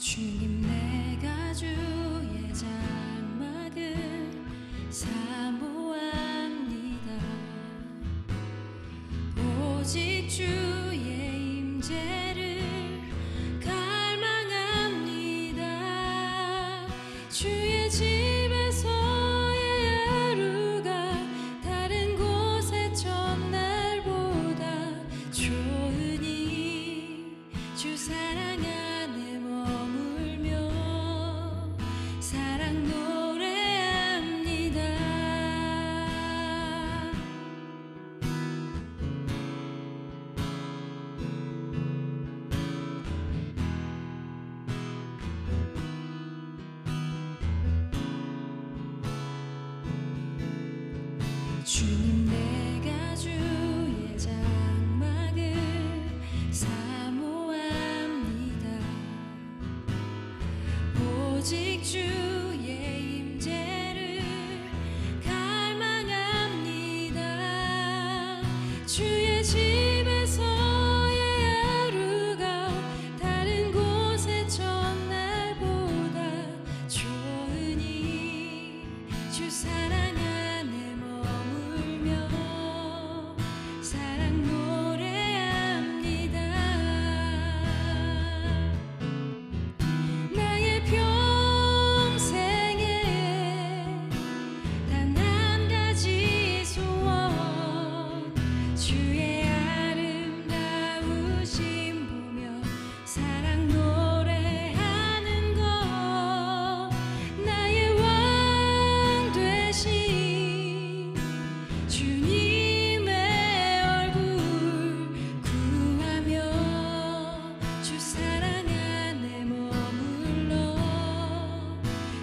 주님 내가 주의 장막을 사모합니다. 오직 주의 임재를 갈망합니다. 주의 집에서의 하루가 다른 곳의 첫날보다 좋으니 주 사랑 안에 머물며 사랑 노래합니다. 주님 내가 주의 장막을 사모합니다. 오직 주의 임재를 갈망합니다. 주의 집에서의 하루가 다른 곳의 첫날보다 좋으니 주 사랑 안에 머물며 사랑 노래합니다. 나의 평생에 단 한 가지 소원 주의 아름다우심 보며 사랑 노래하는 것 나의 왕 되신 주님의 얼굴 구하며 주 사랑 안에 머물러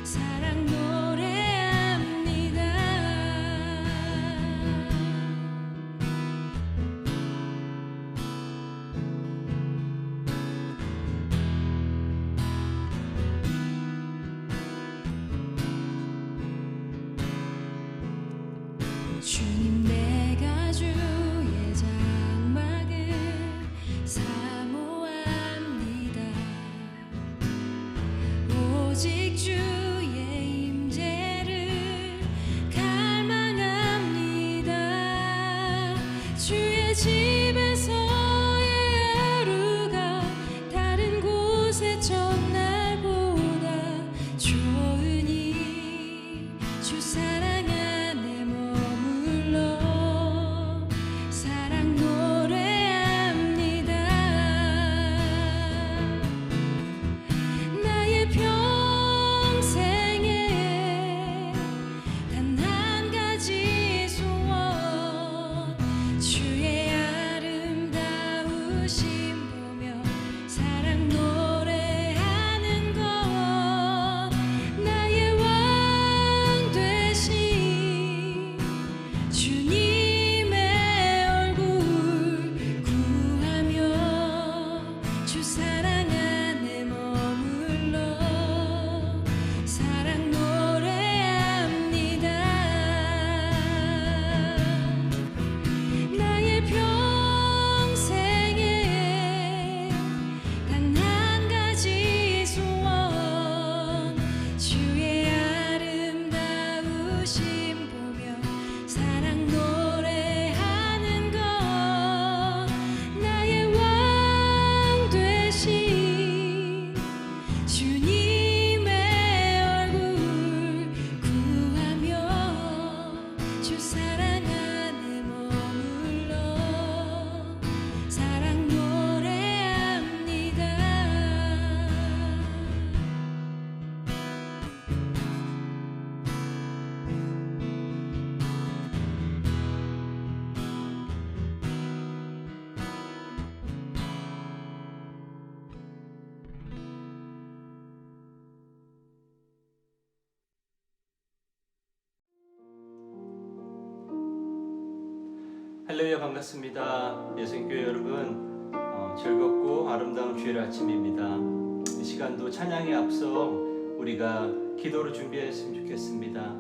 사랑 노래합니다. 주님 내가 주의 장막을 사모합니다. 오직 주의 임재를 갈망합니다. 주의 집에서의 하루가 다른 곳의 첫날보다 좋으니 주 사랑 안에 머물러 사랑 노래합니다. 나의 평생에 단 한 가지 소원 주의 아름다우심 보며 사랑 노래하는 것 나의 왕 되신 주님의 얼굴 구하며 주 사랑 안에 머물러 사랑 노래합니다. 나의 평생에 단 한 가지 소원 주의 아름다우심 보며 사랑 노래하는 것 나의 왕 되신 주님의 얼굴 구하며 주 사랑 안에 머물러 사랑 노래합니다. 할렐루야, 반갑습니다. 예수님교회 여러분, 즐겁고 아름다운 주일 아침입니다. 이 시간도 찬양에 앞서 우리가 기도로 준비했으면 좋겠습니다.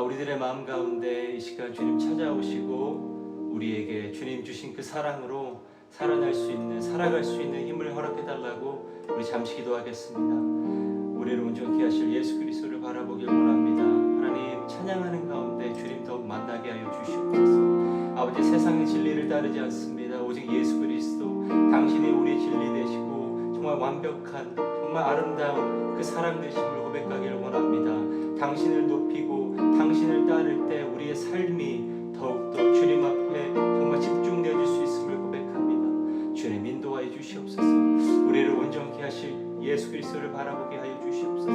우리들의 마음 가운데 이 시간 주님 찾아오시고 우리에게 주님 주신 그 사랑으로 살아날 수 있는, 살아갈 수 있는 힘을 허락해달라고 우리 잠시 기도하겠습니다. 우리를 온전케 하실 예수 그리스도를 바라보길 원합니다. 하나님, 찬양하는 가운데 주님 더욱 만나게 하여 주시옵소서. 아버지, 세상의 진리를 따르지 않습니다. 오직 예수 그리스도, 당신이 우리의 진리 되시고 정말 완벽한, 정말 아름다운 그 사랑 되심을 고백하기를 원합니다. 당신을 높이고 당신을 따를 때 우리의 삶이 더욱더 주님 앞에 정말 집중되어질 수 있음을 고백합니다. 주님, 인도하여 주시옵소서. 우리를 온전케 하실 예수 그리스도를 바라보게 하여 주시옵소서.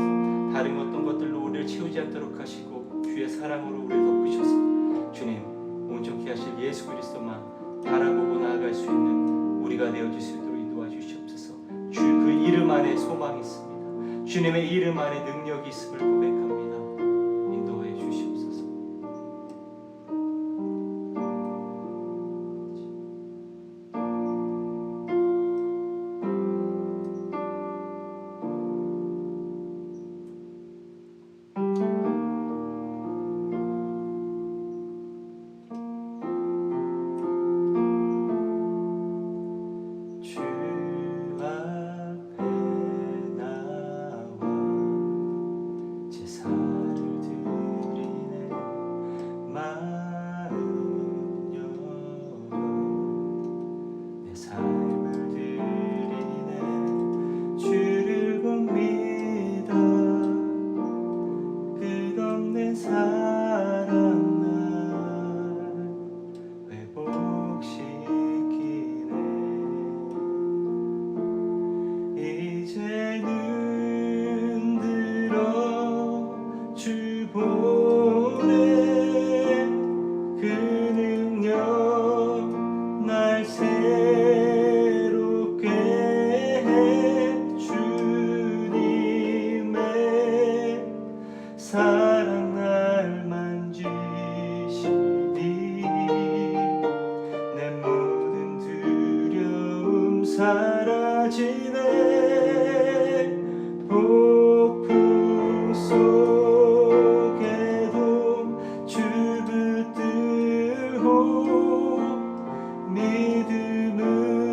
다른 어떤 것들로 우리를 채우지 않도록 하시고 주의 사랑으로 우리를 덮으셔서 주님, 온전케 하실 예수 그리스도만 바라보고 나아갈 수 있는 우리가 되어질 수 있도록 인도하여 주시옵소서. 주 그 이름 안에 소망이 있습니다. 주님의 이름 안에 능력이 있음을 고백합니다. 인도하여 주시옵소서. 주 앞에 나와 제사를 드리네. 마음 열어 내 삶을 드리네. 주를 곧 믿어 끝없는 사랑 날 회복시키네. 이제는 들어 주 보내. 그 능력 날 새롭게 해. 주님의 사랑 날 만지시니 내 모든 두려움 사라지네. 폭풍 속에도 주 붙들고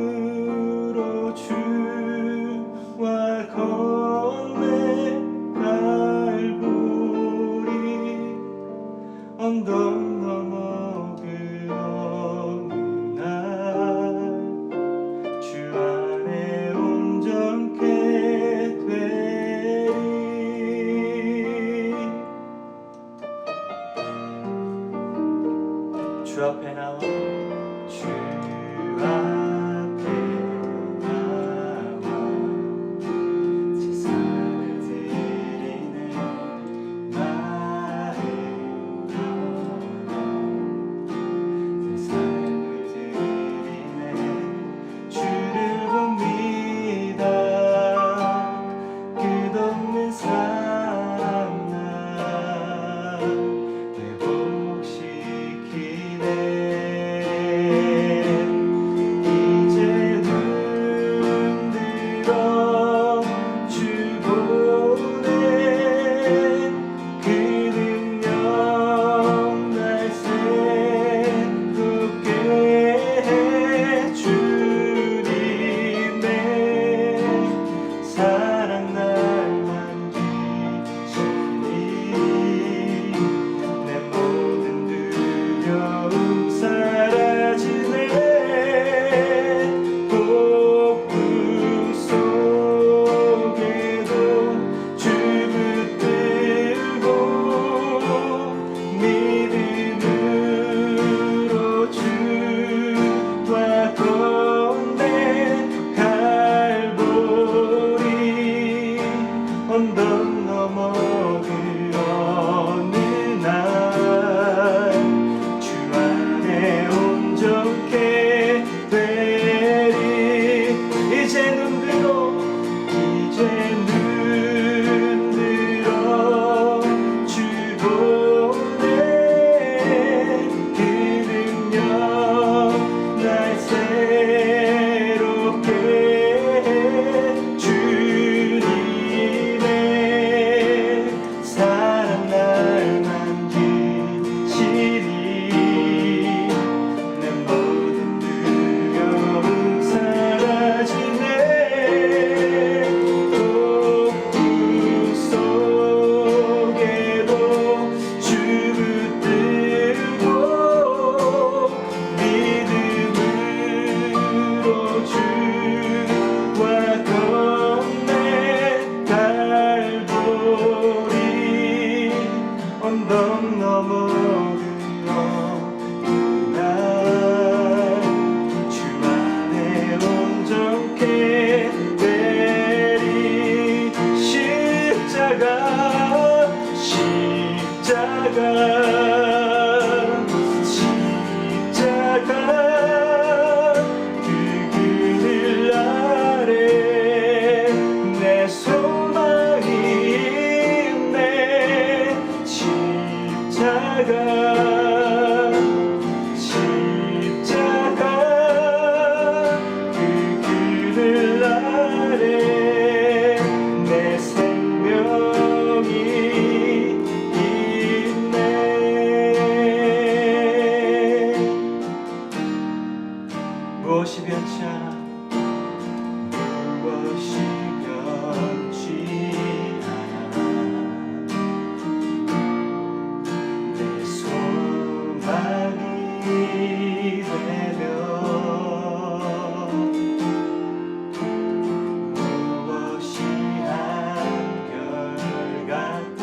믿음으로 주와 건네. 갈보리 언덕 넘어 그 어느 날 주 안에 온전케 주와 건네 갈보리 언덕 넘어 주 안에 온전케 되리 십자가 그 그늘 아래 내 소망이 있네 십자가 그 그늘 아래 내 생명이 있네. 무엇이 변치 않아 무엇이 변치 않아 내 소망이 되며 무엇이 한결같아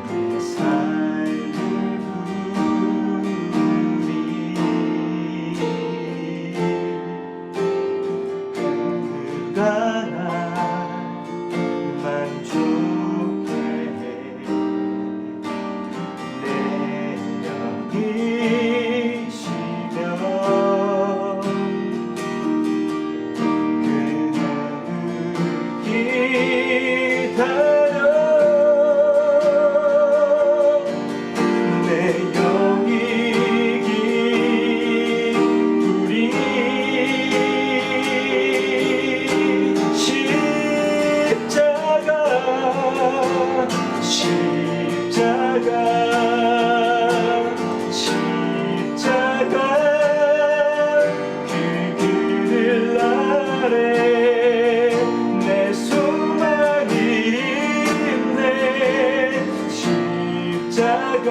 내 삶을 그가 날 만족해 내 영이시며 그를 기다려 내 영이 기쁘리 십자가 그 그늘 아래 내 소망이 있네 십자가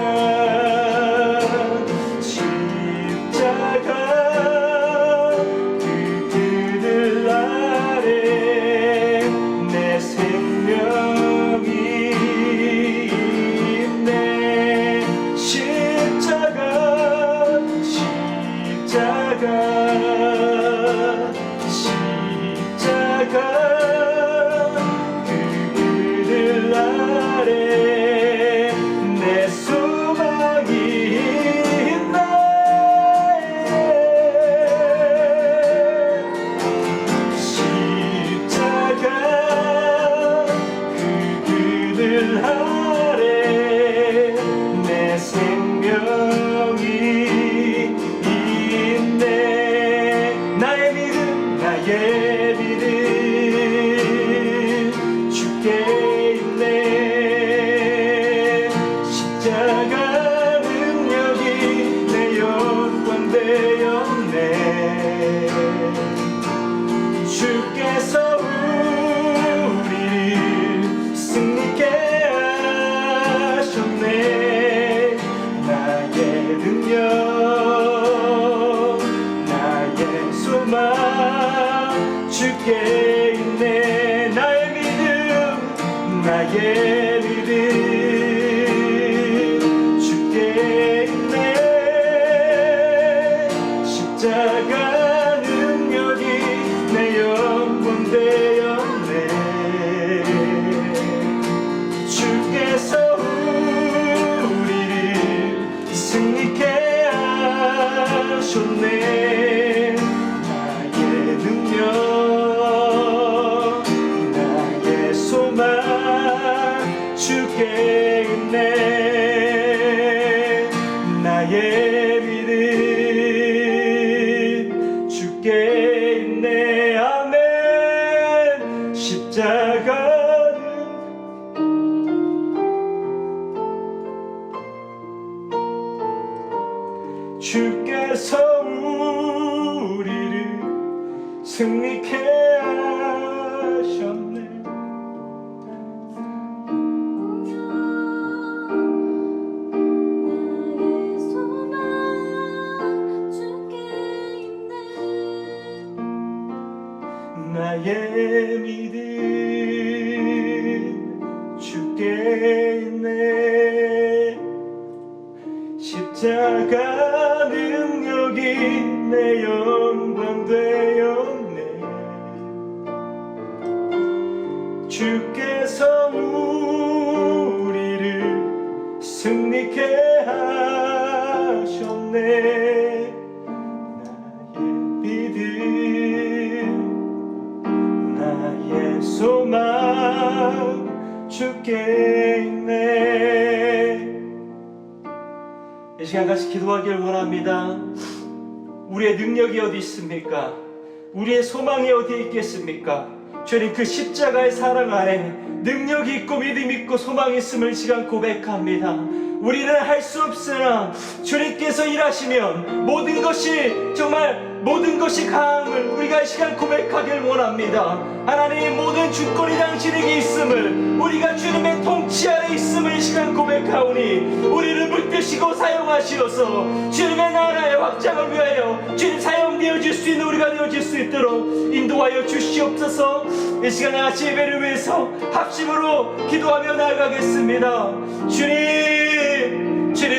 그 그늘 아래 내 생명이 있네 십자가 그 그늘 아래 내 소망이 있네 십자가 그 그늘 아래 내 생명이 있네 나의 믿음 주께 있네 십자가 능력이 내 영광 되었네 주께서 우리를 승리케 하셨네 나의 능력 나의 소망 주께 있네 나의 믿음 주께 있네 십자가 능력이 내 영혼 되었네 주께서 우리를 승리케 하셨네 나의 능력 나의 소망 주께 있네 나의 믿음 주께 있네 아멘 십자가는 주께서 우리를 승리케 하셨네 나의 소망 주께 나의 믿음 주께 있네. 십자가 능력이 내 영광 되었네. 주께서 우리를 승리케 하셨네. 나의 믿음 나의 소망 주께 있네. 이 시간 같이 기도하길 원합니다. 우리의 능력이 어디 있습니까? 우리의 소망이 어디에 있겠습니까? 주님, 그 십자가의 사랑 안에 능력이 있고 믿음이 있고 소망이 있음을 이 시간 고백합니다. 우리는 할 수 없으나 주님께서 일하시면 모든 것이, 정말 모든 것이 가함을 우리가 이 시간 고백하길 원합니다. 하나님, 모든 주권이 당신에게 있음을, 우리가 주님의 통치 아래 있음을 이 시간 고백하오니 우리를 붙드시고 사용하시어서 주님의 나라의 확장을 위하여 주님 사용되어질 수 있는 우리가 되어질 수 있도록 인도하여 주시옵소서. 이 시간 같이 예배를 위해서 합심으로 기도하며 나아가겠습니다. 주님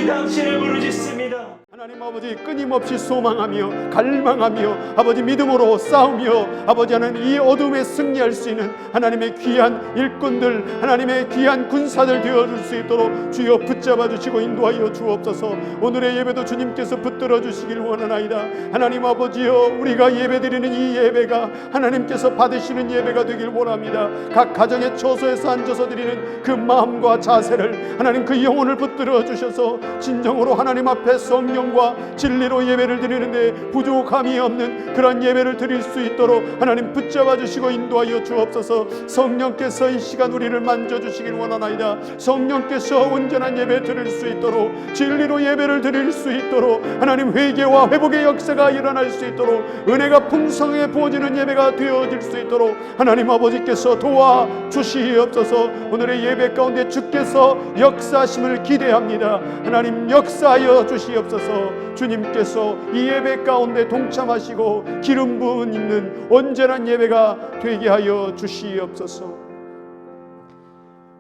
당신을 부르짖습니다. 하나님 아버지, 끊임없이 소망하며 갈망하며 아버지 믿음으로 싸우며 아버지 하나님 이 어둠에 승리할 수 있는 하나님의 귀한 일꾼들, 하나님의 귀한 군사들 되어줄 수 있도록 주여 붙잡아 주시고 인도하여 주옵소서. 오늘의 예배도 주님께서 붙들어 주시길 원하나이다. 하나님 아버지여, 우리가 예배드리는 이 예배가 하나님께서 받으시는 예배가 되길 원합니다. 각 가정의 처소에서 앉아서 드리는 그 마음과 자세를 하나님, 그 영혼을 붙들어 주셔서 진정으로 하나님 앞에 성령 진리로 예배를 드리는데 부족함이 없는 그런 예배를 드릴 수 있도록 하나님 붙잡아 주시고 인도하여 주옵소서. 성령께서 이 시간 우리를 만져주시길 원하나이다. 성령께서 온전한 예배 드릴 수 있도록, 진리로 예배를 드릴 수 있도록, 하나님 회개와 회복의 역사가 일어날 수 있도록, 은혜가 풍성하게 부어지는 예배가 되어질 수 있도록 하나님 아버지께서 도와주시옵소서. 오늘의 예배 가운데 주께서 역사하심을 기대합니다. 하나님 역사하여 주시옵소서. 주님께서 이 예배 가운데 동참하시고 기름 부은 있는 온전한 예배가 되게 하여 주시옵소서.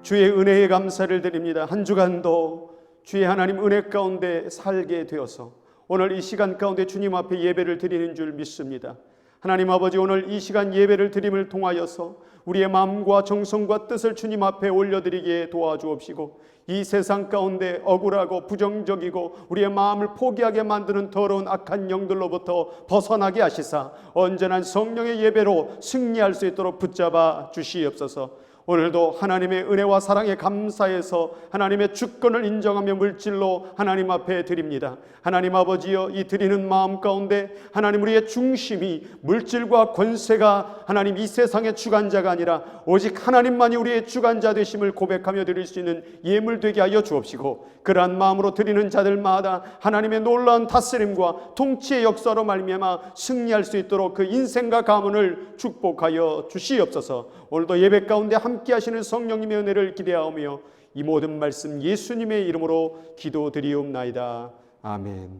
주의 은혜에 감사를 드립니다. 한 주간도 주의 하나님 은혜 가운데 살게 되어서 오늘 이 시간 가운데 주님 앞에 예배를 드리는 줄 믿습니다. 하나님 아버지, 오늘 이 시간 예배를 드림을 통하여서 우리의 마음과 정성과 뜻을 주님 앞에 올려드리게 도와주옵시고, 이 세상 가운데 억울하고 부정적이고 우리의 마음을 포기하게 만드는 더러운 악한 영들로부터 벗어나게 하시사 온전한 성령의 예배로 승리할 수 있도록 붙잡아 주시옵소서. 오늘도 하나님의 은혜와 사랑에 감사해서 하나님의 주권을 인정하며 물질로 하나님 앞에 드립니다. 하나님 아버지여, 이 드리는 마음 가운데 하나님 우리의 중심이 물질과 권세가 하나님 이 세상의 주관자가 아니라 오직 하나님만이 우리의 주관자 되심을 고백하며 드릴 수 있는 예물 되게 하여 주옵시고, 그러한 마음으로 드리는 자들마다 하나님의 놀라운 다스림과 통치의 역사로 말미암아 승리할 수 있도록 그 인생과 가문을 축복하여 주시옵소서. 오늘도 예배 가운데 함께 하시는 성령님의 은혜를 기대하오며 이 모든 말씀 예수님의 이름으로 기도드리옵나이다. 아멘.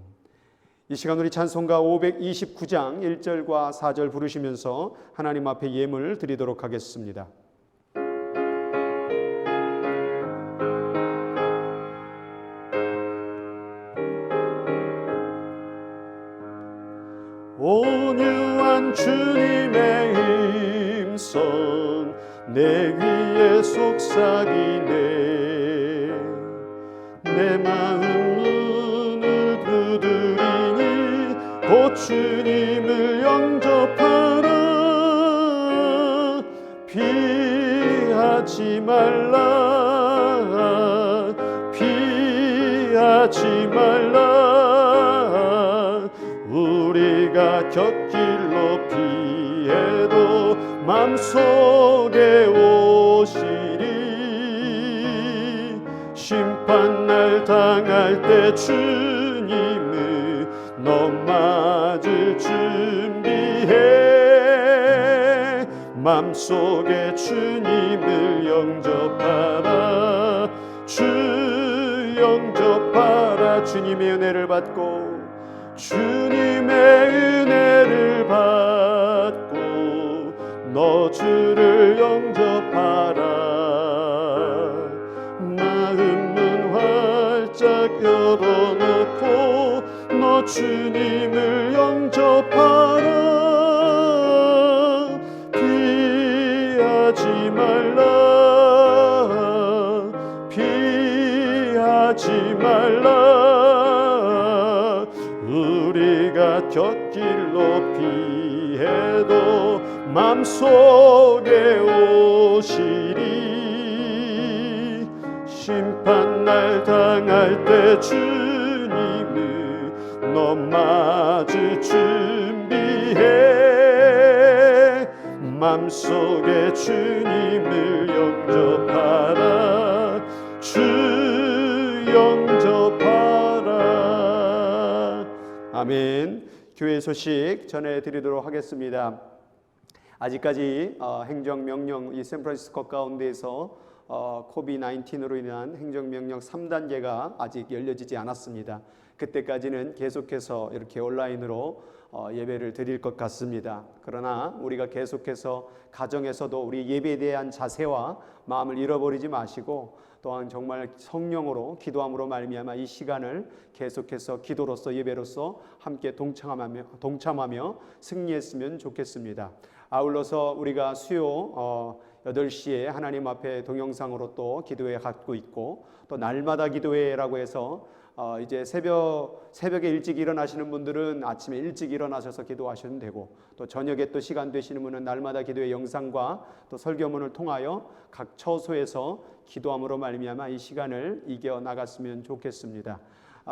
이 시간 우리 찬송가 529장 1절과 4절 부르시면서 하나님 앞에 예물 드리도록 하겠습니다. 온유한 주님의 음성 내 귀에 속삭이네. 내 마음 문을 두드리니 곧 주님을 영접하라. 피하지 말라, 피하지 말라. 우리가 곁길로 피해도 맘속에 오시리. 심판날 당할 때 주님을 너 맞을 준비해. 맘속에 주님을 영접하라. 주 영접하라. 주님의 은혜를 받고, 주님의 은혜를 받고 주님을 영접하라. 피하지 말라. 피하지 말라. 우리가 곁길로 피해도 맘속에 오시리. 심판날 당할 때 주님을 너 맞을 준비해. 맘속에 주님을 영접하라. 주 영접하라. 아멘. 교회 소식 전해드리도록 하겠습니다. 아직까지 행정명령 이 샌프란시스코 가운데에서 코비드-19으로 인한 행정명령 3단계가 아직 열려지지 않았습니다. 그때까지는 계속해서 이렇게 온라인으로 예배를 드릴 것 같습니다. 그러나 우리가 계속해서 가정에서도 우리 예배에 대한 자세와 마음을 잃어버리지 마시고, 또한 정말 성령으로 기도함으로 말미암아 이 시간을 계속해서 기도로서 예배로서 함께 동참하며 승리했으면 좋겠습니다. 아울러서 우리가 수요 8시에 하나님 앞에 동영상으로 또 기도회 갖고 있고, 또 날마다 기도회라고 해서 이제 새벽에 일찍 일어나시는 분들은 아침에 일찍 일어나셔서 기도하셔도 되고, 또 저녁에 또 시간 되시는 분은 날마다 기도회 영상과 또 설교문을 통하여 각 처소에서 기도함으로 말미암아 이 시간을 이겨 나갔으면 좋겠습니다.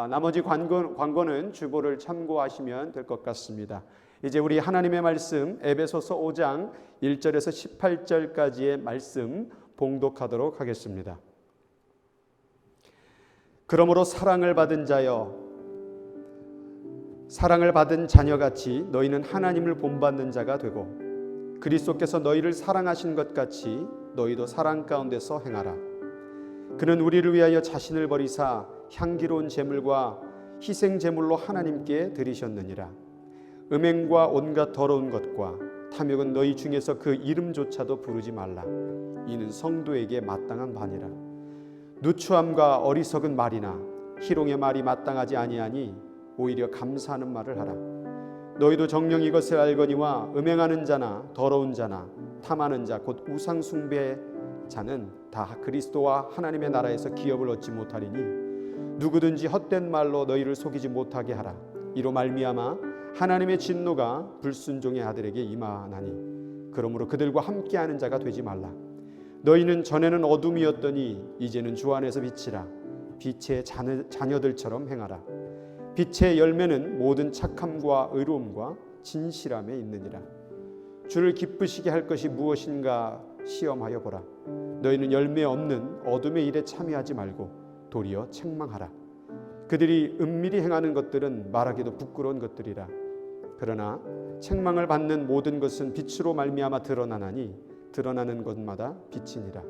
나머지 광고는 주보를 참고하시면 될 것 같습니다. 이제 우리 하나님의 말씀 에베소서 5장 1절에서 18절까지의 말씀 봉독하도록 하겠습니다. 그러므로 사랑을 받은 자녀같이 너희는 하나님을 본받는 자가 되고, 그리스도께서 너희를 사랑하신 것 같이 너희도 사랑 가운데서 행하라. 그는 우리를 위하여 자신을 버리사 향기로운 제물과 희생 제물로 하나님께 드리셨느니라. 음행과 온갖 더러운 것과 탐욕은 너희 중에서 그 이름조차도 부르지 말라. 이는 성도에게 마땅한 바니라. 누추함과 어리석은 말이나 희롱의 말이 마땅하지 아니하니 오히려 감사하는 말을 하라. 너희도 정녕 이것을 알거니와 음행하는 자나 더러운 자나 탐하는 자 곧 우상 숭배 자는 다 그리스도와 하나님의 나라에서 기업을 얻지 못하리니, 누구든지 헛된 말로 너희를 속이지 못하게 하라. 이로 말미암아 하나님의 진노가 불순종의 아들에게 임하나니, 그러므로 그들과 함께하는 자가 되지 말라. 너희는 전에는 어둠이었더니 이제는 주 안에서 빛이라. 빛의 자녀들처럼 행하라. 빛의 열매는 모든 착함과 의로움과 진실함에 있느니라. 주를 기쁘시게 할 것이 무엇인가 시험하여 보라. 너희는 열매 없는 어둠의 일에 참여하지 말고 도리어 책망하라. 그들이 은밀히 행하는 것들은 말하기도 부끄러운 것들이라. 그러나 책망을 받는 모든 것은 빛으로 말미암아 드러나나니 드러나는 것마다 빛이니라.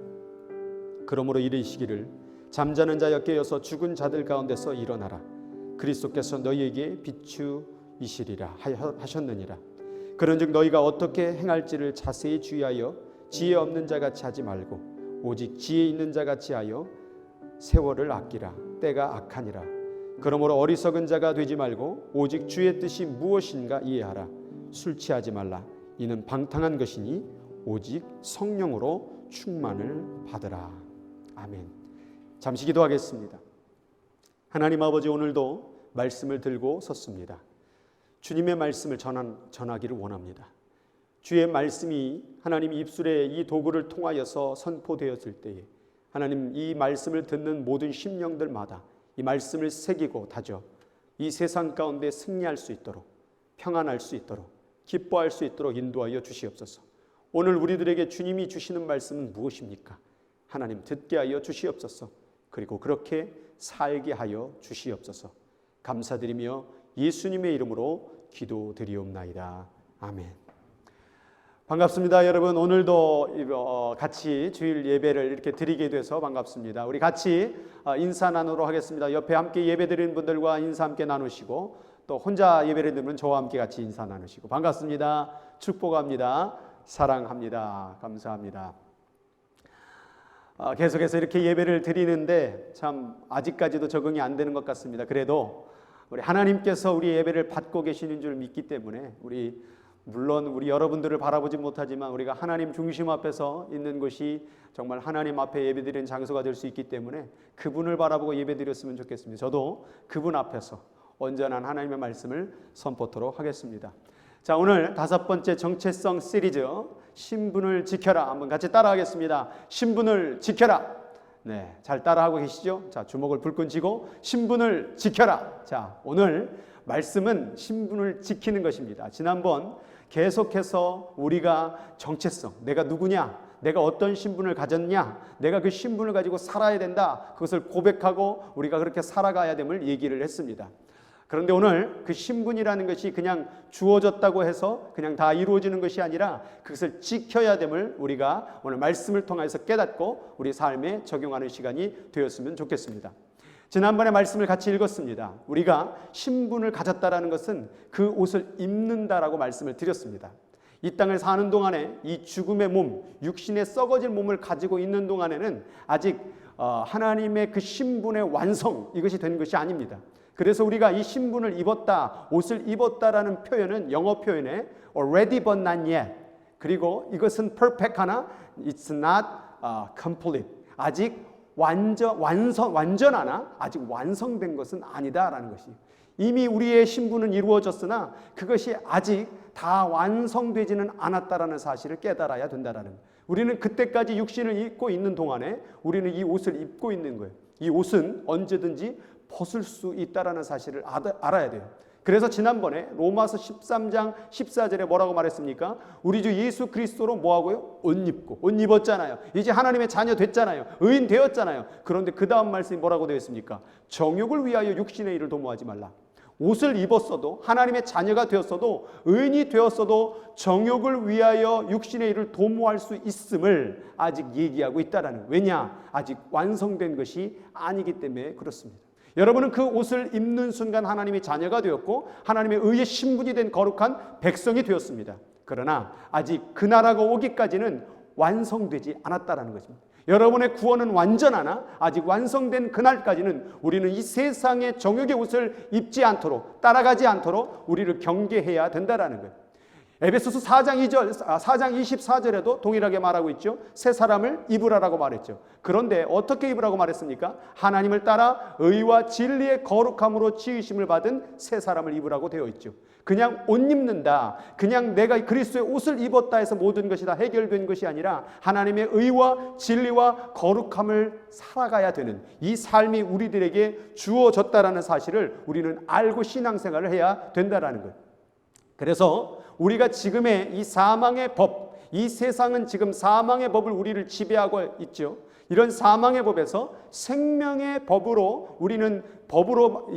그러므로 이르시기를 잠자는 자여 깨어서 죽은 자들 가운데서 일어나라. 그리스도께서 너희에게 비추이시리라 하셨느니라. 그런즉 너희가 어떻게 행할지를 자세히 주의하여 지혜 없는 자같이 하지 말고 오직 지혜 있는 자같이 하여 세월을 아끼라. 때가 악하니라. 그러므로 어리석은 자가 되지 말고 오직 주의 뜻이 무엇인가 이해하라. 술 취하지 말라. 이는 방탕한 것이니 오직 성령으로 충만을 받으라. 아멘. 잠시 기도하겠습니다. 하나님 아버지, 오늘도 말씀을 들고 섰습니다. 주님의 말씀을 전하기를 원합니다. 주의 말씀이 하나님 입술에 이 도구를 통하여서 선포되었을 때에 하나님 이 말씀을 듣는 모든 심령들마다 이 말씀을 새기고 다져 이 세상 가운데 승리할 수 있도록, 평안할 수 있도록, 기뻐할 수 있도록 인도하여 주시옵소서. 오늘 우리들에게 주님이 주시는 말씀은 무엇입니까? 하나님 듣게 하여 주시옵소서. 그리고 그렇게 살게 하여 주시옵소서. 감사드리며 예수님의 이름으로 기도드리옵나이다. 아멘. 반갑습니다. 여러분, 오늘도 같이 주일 예배를 이렇게 드리게 돼서 반갑습니다. 우리 같이 인사 나누도록 하겠습니다. 옆에 함께 예배 드리는 분들과 인사 함께 나누시고, 또 혼자 예배를 드리는 저와 함께 같이 인사 나누시고, 반갑습니다. 축복합니다. 사랑합니다. 감사합니다. 계속해서 이렇게 예배를 드리는데 참 아직까지도 적응이 안 되는 것 같습니다. 그래도 우리 하나님께서 우리 예배를 받고 계시는 줄 믿기 때문에 물론 우리 여러분들을 바라보지 못하지만 우리가 하나님 중심 앞에서 있는 것이 정말 하나님 앞에 예배드리는 장소가 될 수 있기 때문에 그분을 바라보고 예배드렸으면 좋겠습니다. 저도 그분 앞에서 온전한 하나님의 말씀을 선포토록 하겠습니다. 자, 오늘 5번째 정체성 시리즈 신분을 지켜라 한번 같이 따라하겠습니다. 신분을 지켜라. 네, 잘 따라하고 계시죠? 자, 주먹을 불끈 쥐고 신분을 지켜라. 자, 오늘 말씀은 신분을 지키는 것입니다. 지난번 계속해서 우리가 정체성, 내가 누구냐, 내가 어떤 신분을 가졌냐, 내가 그 신분을 가지고 살아야 된다, 그것을 고백하고 우리가 그렇게 살아가야 됨을 얘기를 했습니다. 그런데 오늘 그 신분이라는 것이 그냥 주어졌다고 해서 그냥 다 이루어지는 것이 아니라 그것을 지켜야 됨을 우리가 오늘 말씀을 통해서 깨닫고 우리 삶에 적용하는 시간이 되었으면 좋겠습니다. 지난번에 말씀을 같이 읽었습니다. 우리가 신분을 가졌다라는 것은 그 옷을 입는다라고 말씀을 드렸습니다. 이 땅을 사는 동안에 이 죽음의 몸, 육신의 썩어질 몸을 가지고 있는 동안에는 아직 하나님의 그 신분의 완성, 이것이 된 것이 아닙니다. 그래서 우리가 이 신분을 입었다, 옷을 입었다라는 표현은 영어 표현에 ready but not yet, 그리고 이것은 perfect 하나 it's not complete, 아직 완전하나 아직 완성된 것은 아니다라는 것이, 이미 우리의 신분은 이루어졌으나 그것이 아직 다 완성되지는 않았다라는 사실을 깨달아야 된다라는 거예요. 우리는 그때까지 육신을 입고 있는 동안에 우리는 이 옷을 입고 있는 거예요. 이 옷은 언제든지 벗을 수 있다라는 사실을 알아야 돼요. 그래서 지난번에 로마서 13장 14절에 뭐라고 말했습니까? 우리 주 예수 그리스도로 뭐하고요? 옷 입고, 옷 입었잖아요. 이제 하나님의 자녀 됐잖아요. 의인 되었잖아요. 그런데 그 다음 말씀이 뭐라고 되어 있습니까? 정욕을 위하여 육신의 일을 도모하지 말라. 옷을 입었어도, 하나님의 자녀가 되었어도, 의인이 되었어도 정욕을 위하여 육신의 일을 도모할 수 있음을 아직 얘기하고 있다라는, 왜냐? 아직 완성된 것이 아니기 때문에 그렇습니다. 여러분은 그 옷을 입는 순간 하나님의 자녀가 되었고 하나님의 의의 신분이 된 거룩한 백성이 되었습니다. 그러나 아직 그 나라가 오기까지는 완성되지 않았다라는 것입니다. 여러분의 구원은 완전하나 아직 완성된 그날까지는 우리는 이 세상의 정욕의 옷을 입지 않도록, 따라가지 않도록 우리를 경계해야 된다라는 거예요. 에베소서 4장 24절에도 동일하게 말하고 있죠. 새 사람을 입으라라고 말했죠. 그런데 어떻게 입으라고 말했습니까? 하나님을 따라 의와 진리의 거룩함으로 지으심을 받은 새 사람을 입으라고 되어 있죠. 그냥 옷 입는다, 그냥 내가 그리스도의 옷을 입었다 해서 모든 것이 다 해결된 것이 아니라 하나님의 의와 진리와 거룩함을 살아가야 되는 이 삶이 우리들에게 주어졌다라는 사실을 우리는 알고 신앙생활을 해야 된다라는 거예요. 그래서 우리가 지금의 이 사망의 법, 이 세상은 지금 사망의 법을 우리를 지배하고 있죠. 이런 사망의 법에서 생명의 법으로 우리는 법으로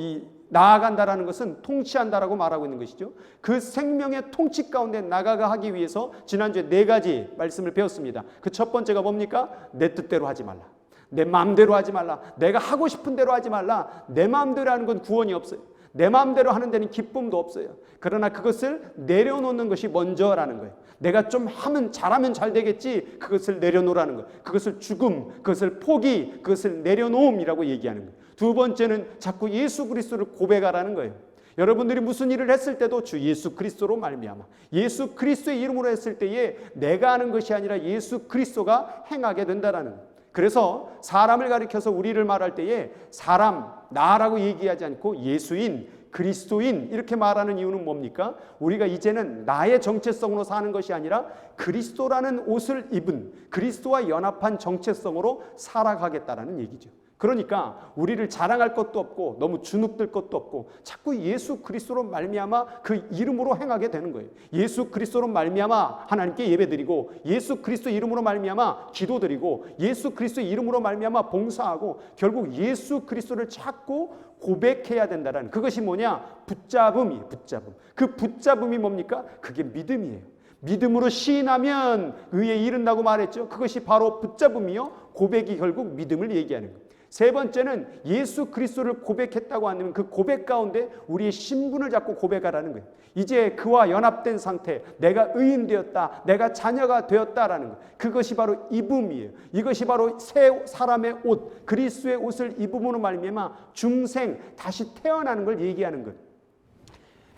나아간다라는 것은 통치한다라고 말하고 있는 것이죠. 그 생명의 통치 가운데 나아가기 위해서 지난주에 4가지 말씀을 배웠습니다. 그 첫 번째가 뭡니까? 내 뜻대로 하지 말라. 내 마음대로 하지 말라. 내가 하고 싶은 대로 하지 말라. 내 마음대로 하는 건 구원이 없어요. 내 마음대로 하는 데는 기쁨도 없어요. 그러나 그것을 내려놓는 것이 먼저라는 거예요. 내가 좀 잘하면 잘 되겠지, 그것을 내려놓으라는 거예요. 그것을 죽음, 그것을 포기, 그것을 내려놓음이라고 얘기하는 거예요. 두 번째는 자꾸 예수 그리스도를 고백하라는 거예요. 여러분들이 무슨 일을 했을 때도 주 예수 그리스도로 말미암아, 예수 그리스도의 이름으로 했을 때에 내가 하는 것이 아니라 예수 그리스도가 행하게 된다라는 거예요. 그래서 사람을 가리켜서 우리를 말할 때에 사람, 나라고 얘기하지 않고 예수인, 그리스도인 이렇게 말하는 이유는 뭡니까? 우리가 이제는 나의 정체성으로 사는 것이 아니라 그리스도라는 옷을 입은 그리스도와 연합한 정체성으로 살아가겠다라는 얘기죠. 그러니까 우리를 자랑할 것도 없고 너무 주눅들 것도 없고 자꾸 예수 그리스도로 말미암아 그 이름으로 행하게 되는 거예요. 예수 그리스도로 말미암아 하나님께 예배드리고, 예수 그리스도 이름으로 말미암아 기도드리고, 예수 그리스도 이름으로 말미암아 봉사하고, 결국 예수 그리스도를 자꾸 고백해야 된다는, 그것이 뭐냐? 붙잡음이에요. 붙잡음. 그 붙잡음이 뭡니까? 그게 믿음이에요. 믿음으로 시인하면 의에 이른다고 말했죠. 그것이 바로 붙잡음이요, 고백이 결국 믿음을 얘기하는 거예요. 세 번째는 예수 그리스도를 고백했다고 하면 그 고백 가운데 우리의 신분을 잡고 고백하라는 거예요. 이제 그와 연합된 상태, 내가 의인되었다, 내가 자녀가 되었다라는 것. 그것이 바로 입음이에요. 이것이 바로 새 사람의 옷, 그리스도의 옷을 입음으로 말미암아 중생, 다시 태어나는 걸 얘기하는 것.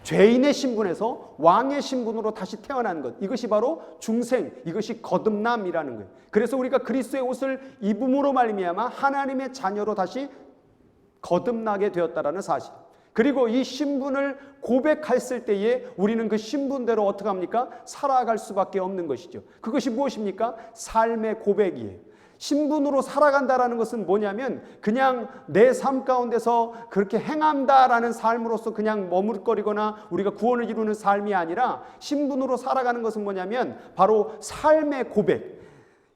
죄인의 신분에서 왕의 신분으로 다시 태어난 것, 이것이 바로 중생, 이것이 거듭남이라는 거예요. 그래서 우리가 그리스도의 옷을 입음으로 말미암아 하나님의 자녀로 다시 거듭나게 되었다라는 사실. 그리고 이 신분을 고백했을 때에 우리는 그 신분대로 어떻게 합니까? 살아갈 수밖에 없는 것이죠. 그것이 무엇입니까? 삶의 고백이에요. 신분으로 살아간다라는 것은 뭐냐면 그냥 내 삶 가운데서 그렇게 행한다라는 삶으로서 그냥 머물거리거나 우리가 구원을 이루는 삶이 아니라, 신분으로 살아가는 것은 뭐냐면 바로 삶의 고백.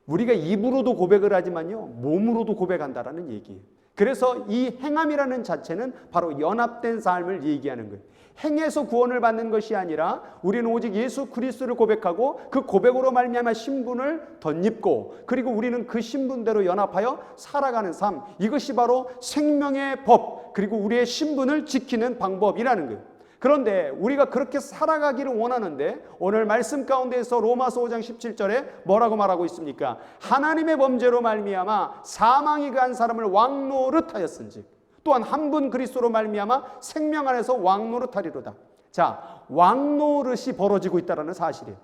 우리가 입으로도 고백을 하지만요, 몸으로도 고백한다라는 얘기예요. 그래서 이 행함이라는 자체는 바로 연합된 삶을 얘기하는 거예요. 행해서 구원을 받는 것이 아니라 우리는 오직 예수 그리스도를 고백하고 그 고백으로 말미암아 신분을 덧입고, 그리고 우리는 그 신분대로 연합하여 살아가는 삶, 이것이 바로 생명의 법, 그리고 우리의 신분을 지키는 방법이라는 거예요. 그런데 우리가 그렇게 살아가기를 원하는데 오늘 말씀 가운데에서 로마서 5장 17절에 뭐라고 말하고 있습니까? 하나님의 범죄로 말미암아 사망이 그 한 사람을 왕노릇하였은지 또한 한 분 그리스도로 말미암아 생명 안에서 왕노릇하리로다. 자, 왕노릇이 벌어지고 있다는 사실이에요.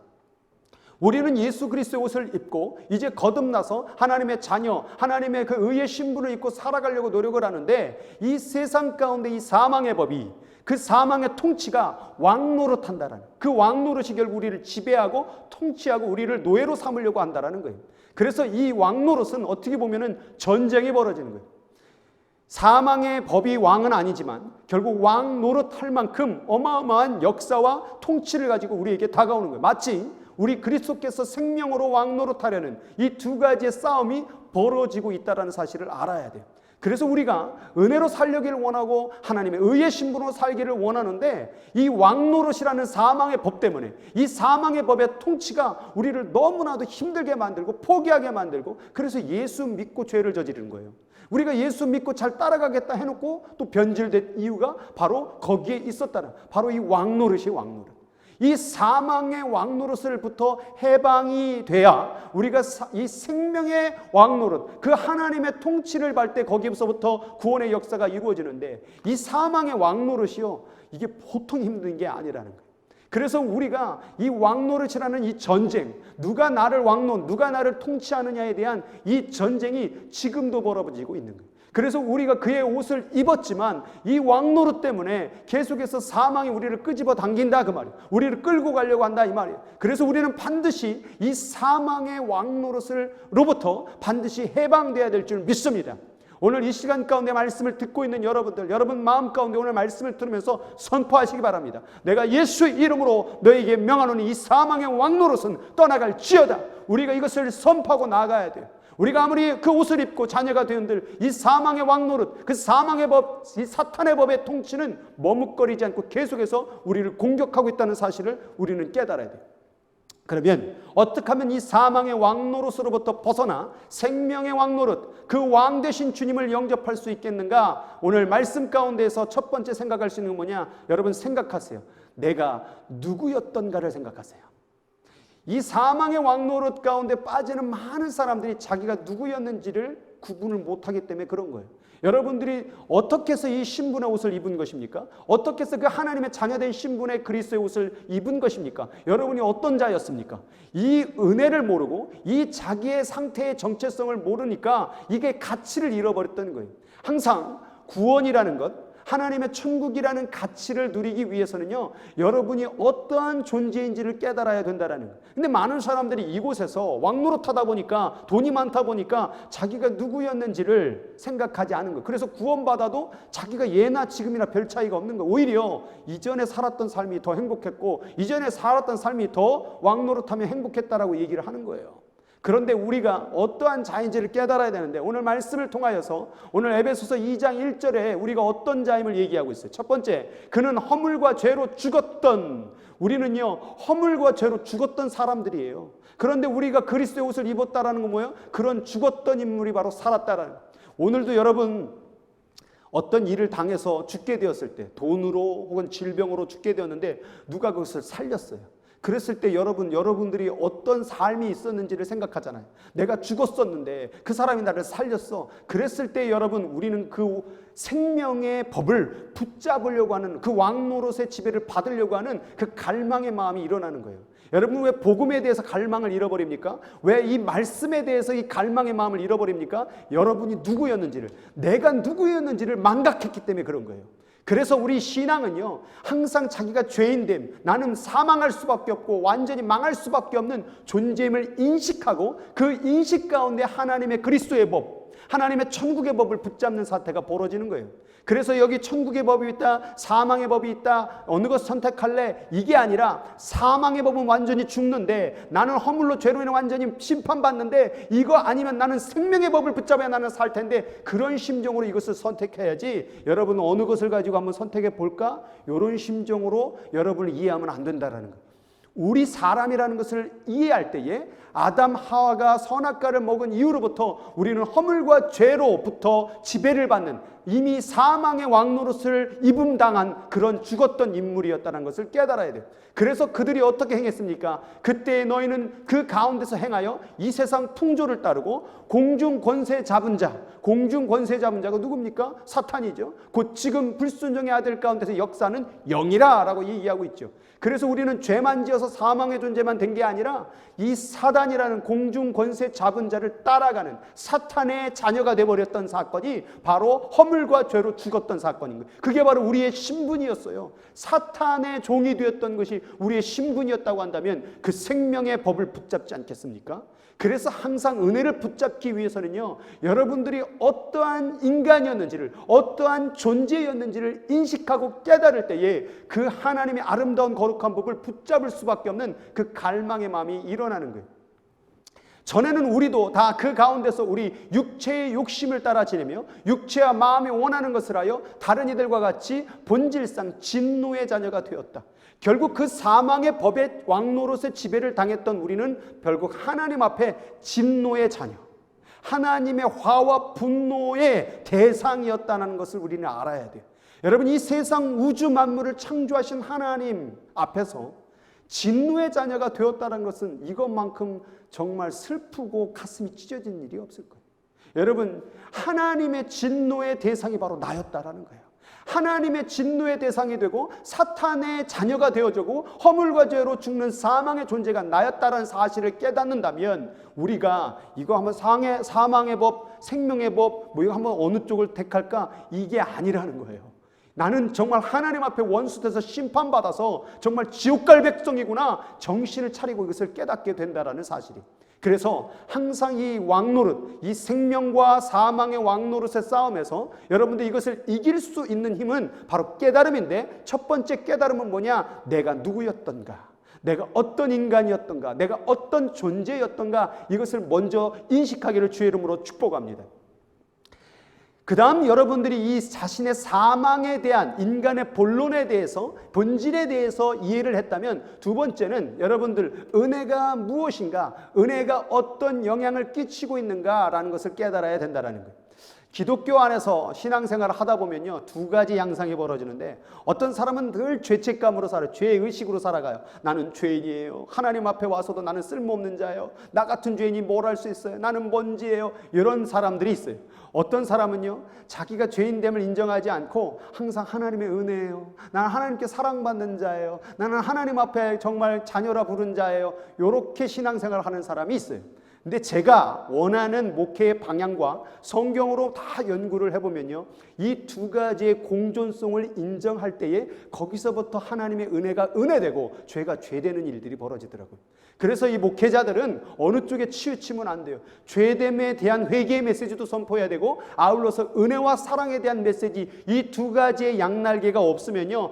우리는 예수 그리스도의 옷을 입고 이제 거듭나서 하나님의 자녀, 하나님의 그 의의 신분을 입고 살아가려고 노력을 하는데, 이 세상 가운데 이 사망의 법이, 그 사망의 통치가 왕노릇한다라는, 그 왕노릇이 결국 우리를 지배하고 통치하고 우리를 노예로 삼으려고 한다라는 거예요. 그래서 이 왕노릇은 어떻게 보면은 전쟁이 벌어지는 거예요. 사망의 법이 왕은 아니지만 결국 왕 노릇할 만큼 어마어마한 역사와 통치를 가지고 우리에게 다가오는 거예요. 마치 우리 그리스도께서 생명으로 왕 노릇하려는 이 두 가지의 싸움이 벌어지고 있다는 사실을 알아야 돼요. 그래서 우리가 은혜로 살려기를 원하고 하나님의 의의 신분으로 살기를 원하는데, 이 왕노릇이라는 사망의 법 때문에, 이 사망의 법의 통치가 우리를 너무나도 힘들게 만들고 포기하게 만들고, 그래서 예수 믿고 죄를 저지르는 거예요. 우리가 예수 믿고 잘 따라가겠다 해놓고 또 변질된 이유가 바로 거기에 있었다는, 바로 이 왕노릇이 왕노릇. 이 사망의 왕노릇을부터 해방이 돼야 우리가 이 생명의 왕노릇, 그 하나님의 통치를 받을 때 거기서부터 구원의 역사가 이루어지는데, 이 사망의 왕노릇이요, 이게 보통 힘든 게 아니라는 거예요. 그래서 우리가 이 왕노릇이라는 이 전쟁, 누가 나를 누가 나를 통치하느냐에 대한 이 전쟁이 지금도 벌어지고 있는 거예요. 그래서 우리가 그의 옷을 입었지만 이 왕노릇 때문에 계속해서 사망이 우리를 끄집어 당긴다 그 말이에요. 우리를 끌고 가려고 한다 이 말이에요. 그래서 우리는 반드시 이 사망의 왕노릇으로부터 반드시 해방돼야 될 줄 믿습니다. 오늘 이 시간 가운데 말씀을 듣고 있는 여러분들, 여러분 마음 가운데 오늘 말씀을 들으면서 선포하시기 바랍니다. 내가 예수의 이름으로 너에게 명하노니 이 사망의 왕노릇은 떠나갈지어다. 우리가 이것을 선포하고 나가야 돼요. 우리가 아무리 그 옷을 입고 자녀가 되은들 이 사망의 왕노릇, 그 사망의 법, 이 사탄의 법의 통치는 머뭇거리지 않고 계속해서 우리를 공격하고 있다는 사실을 우리는 깨달아야 돼요. 그러면 어떻게 하면 이 사망의 왕노릇으로부터 벗어나 생명의 왕노릇, 그 왕 되신 주님을 영접할 수 있겠는가? 오늘 말씀 가운데에서 첫 번째 생각할 수 있는 건 뭐냐? 여러분 생각하세요. 내가 누구였던가를 생각하세요. 이 사망의 왕노릇 가운데 빠지는 많은 사람들이 자기가 누구였는지를 구분을 못하기 때문에 그런 거예요. 여러분들이 어떻게 해서 이 신분의 옷을 입은 것입니까? 어떻게 해서 그 하나님의 자녀된 신분의 그리스도의 옷을 입은 것입니까? 여러분이 어떤 자였습니까? 이 은혜를 모르고 이 자기의 상태의 정체성을 모르니까 이게 가치를 잃어버렸던 거예요. 항상 구원이라는 것, 하나님의 천국이라는 가치를 누리기 위해서는요, 여러분이 어떠한 존재인지를 깨달아야 된다는 거예요. 근데 많은 사람들이 이곳에서 왕노릇하다 보니까, 돈이 많다 보니까 자기가 누구였는지를 생각하지 않은 거예요. 그래서 구원받아도 자기가 예나 지금이나 별 차이가 없는 거예요. 오히려 이전에 살았던 삶이 더 행복했고 이전에 살았던 삶이 더 왕노릇하며 행복했다라고 얘기를 하는 거예요. 그런데 우리가 어떠한 자인지를 깨달아야 되는데, 오늘 말씀을 통하여서 오늘 에베소서 2장 1절에 우리가 어떤 자임을 얘기하고 있어요. 첫 번째, 그는 허물과 죄로 죽었던, 우리는요 허물과 죄로 죽었던 사람들이에요. 그런데 우리가 그리스도의 옷을 입었다라는 건 뭐예요? 그런 죽었던 인물이 바로 살았다라는 거예요. 오늘도 여러분 어떤 일을 당해서 죽게 되었을 때, 돈으로 혹은 질병으로 죽게 되었는데 누가 그것을 살렸어요. 그랬을 때 여러분들이 어떤 삶이 있었는지를 생각하잖아요. 내가 죽었었는데 그 사람이 나를 살렸어. 그랬을 때 여러분, 우리는 그 생명의 법을 붙잡으려고 하는, 그 왕노릇의 지배를 받으려고 하는 그 갈망의 마음이 일어나는 거예요. 여러분, 왜 복음에 대해서 갈망을 잃어버립니까? 왜 이 말씀에 대해서 이 갈망의 마음을 잃어버립니까? 여러분이 누구였는지를, 내가 누구였는지를 망각했기 때문에 그런 거예요. 그래서 우리 신앙은요, 항상 자기가 죄인됨, 나는 사망할 수밖에 없고 완전히 망할 수밖에 없는 존재임을 인식하고 그 인식 가운데 하나님의 그리스도의 법, 하나님의 천국의 법을 붙잡는 사태가 벌어지는 거예요. 그래서 여기 천국의 법이 있다, 사망의 법이 있다, 어느 것 선택할래? 이게 아니라 사망의 법은 완전히 죽는데, 나는 허물로 죄로 인해 완전히 심판받는데, 이거 아니면 나는 생명의 법을 붙잡아야 나는 살 텐데, 그런 심정으로 이것을 선택해야지. 여러분, 어느 것을 가지고 한번 선택해 볼까? 이런 심정으로 여러분을 이해하면 안 된다라는 거예요. 우리 사람이라는 것을 이해할 때에 아담 하와가 선악과를 먹은 이후로부터 우리는 허물과 죄로부터 지배를 받는, 이미 사망의 왕노릇을 입음당한 그런 죽었던 인물이었다는 것을 깨달아야 돼요. 그래서 그들이 어떻게 행했습니까? 그때 너희는 그 가운데서 행하여 이 세상 풍조를 따르고 공중 권세 잡은 자, 공중 권세 잡은 자가 누굽니까? 사탄이죠. 곧 지금 불순종의 아들 가운데서 역사는 영이라 라고 얘기하고 있죠. 그래서 우리는 죄만 지어서 사망의 존재만 된 게 아니라 이 사단이라는 공중 권세 잡은 자를 따라가는 사탄의 자녀가 되어버렸던 사건이 바로 허물과 죄로 죽었던 사건인 거예요. 그게 바로 우리의 신분이었어요. 사탄의 종이 되었던 것이 우리의 신분이었다고 한다면 그 생명의 법을 붙잡지 않겠습니까? 그래서 항상 은혜를 붙잡기 위해서는요, 여러분들이 어떠한 인간이었는지를, 어떠한 존재였는지를 인식하고 깨달을 때에 그 하나님의 아름다운 거룩한 법을 붙잡을 수밖에 없는 그 갈망의 마음이 일어나는 거예요. 전에는 우리도 다 그 가운데서 우리 육체의 욕심을 따라 지내며 육체와 마음이 원하는 것을 하여 다른 이들과 같이 본질상 진노의 자녀가 되었다. 결국 그 사망의 법의 왕노릇의 지배를 당했던 우리는 결국 하나님 앞에 진노의 자녀, 하나님의 화와 분노의 대상이었다는 것을 우리는 알아야 돼요. 여러분, 이 세상 우주 만물을 창조하신 하나님 앞에서 진노의 자녀가 되었다는 것은 이것만큼 정말 슬프고 가슴이 찢어진 일이 없을 거예요. 여러분, 하나님의 진노의 대상이 바로 나였다라는 거예요. 하나님의 진노의 대상이 되고 사탄의 자녀가 되어지고 허물과 죄로 죽는 사망의 존재가 나였다라는 사실을 깨닫는다면, 우리가 이거 한번 사망의 법, 생명의 법, 이거 한번 어느 쪽을 택할까? 이게 아니라는 거예요. 나는 정말 하나님 앞에 원수돼서 심판받아서 정말 지옥 갈 백성이구나, 정신을 차리고 이것을 깨닫게 된다라는 사실이. 그래서 항상 이 왕노릇, 이 생명과 사망의 왕노릇의 싸움에서 여러분들 이것을 이길 수 있는 힘은 바로 깨달음인데, 첫 번째 깨달음은 뭐냐? 내가 누구였던가, 내가 어떤 인간이었던가, 내가 어떤 존재였던가, 이것을 먼저 인식하기를 주의 이름으로 축복합니다. 그 다음 여러분들이 이 자신의 사망에 대한 인간의 본론에 대해서, 본질에 대해서 이해를 했다면, 두 번째는 여러분들 은혜가 무엇인가, 은혜가 어떤 영향을 끼치고 있는가라는 것을 깨달아야 된다는 거예요. 기독교 안에서 신앙생활을 하다 보면요, 두 가지 양상이 벌어지는데, 어떤 사람은 늘 죄책감으로 살아요. 죄의식으로 살아가요. 나는 죄인이에요. 하나님 앞에 와서도 나는 쓸모없는 자예요. 나 같은 죄인이 뭘 할 수 있어요. 나는 먼지예요. 이런 사람들이 있어요. 어떤 사람은요, 자기가 죄인됨을 인정하지 않고 항상 하나님의 은혜예요. 나는 하나님께 사랑받는 자예요. 나는 하나님 앞에 정말 자녀라 부른 자예요. 이렇게 신앙생활을 하는 사람이 있어요. 근데 제가 원하는 목회의 방향과 성경으로 다 연구를 해보면요, 이 두 가지의 공존성을 인정할 때에 거기서부터 하나님의 은혜가 은혜되고 죄가 죄되는 일들이 벌어지더라고요. 그래서 이 목회자들은 어느 쪽에 치우치면 안 돼요. 죄됨에 대한 회개의 메시지도 선포해야 되고, 아울러서 은혜와 사랑에 대한 메시지, 이 두 가지의 양날개가 없으면요,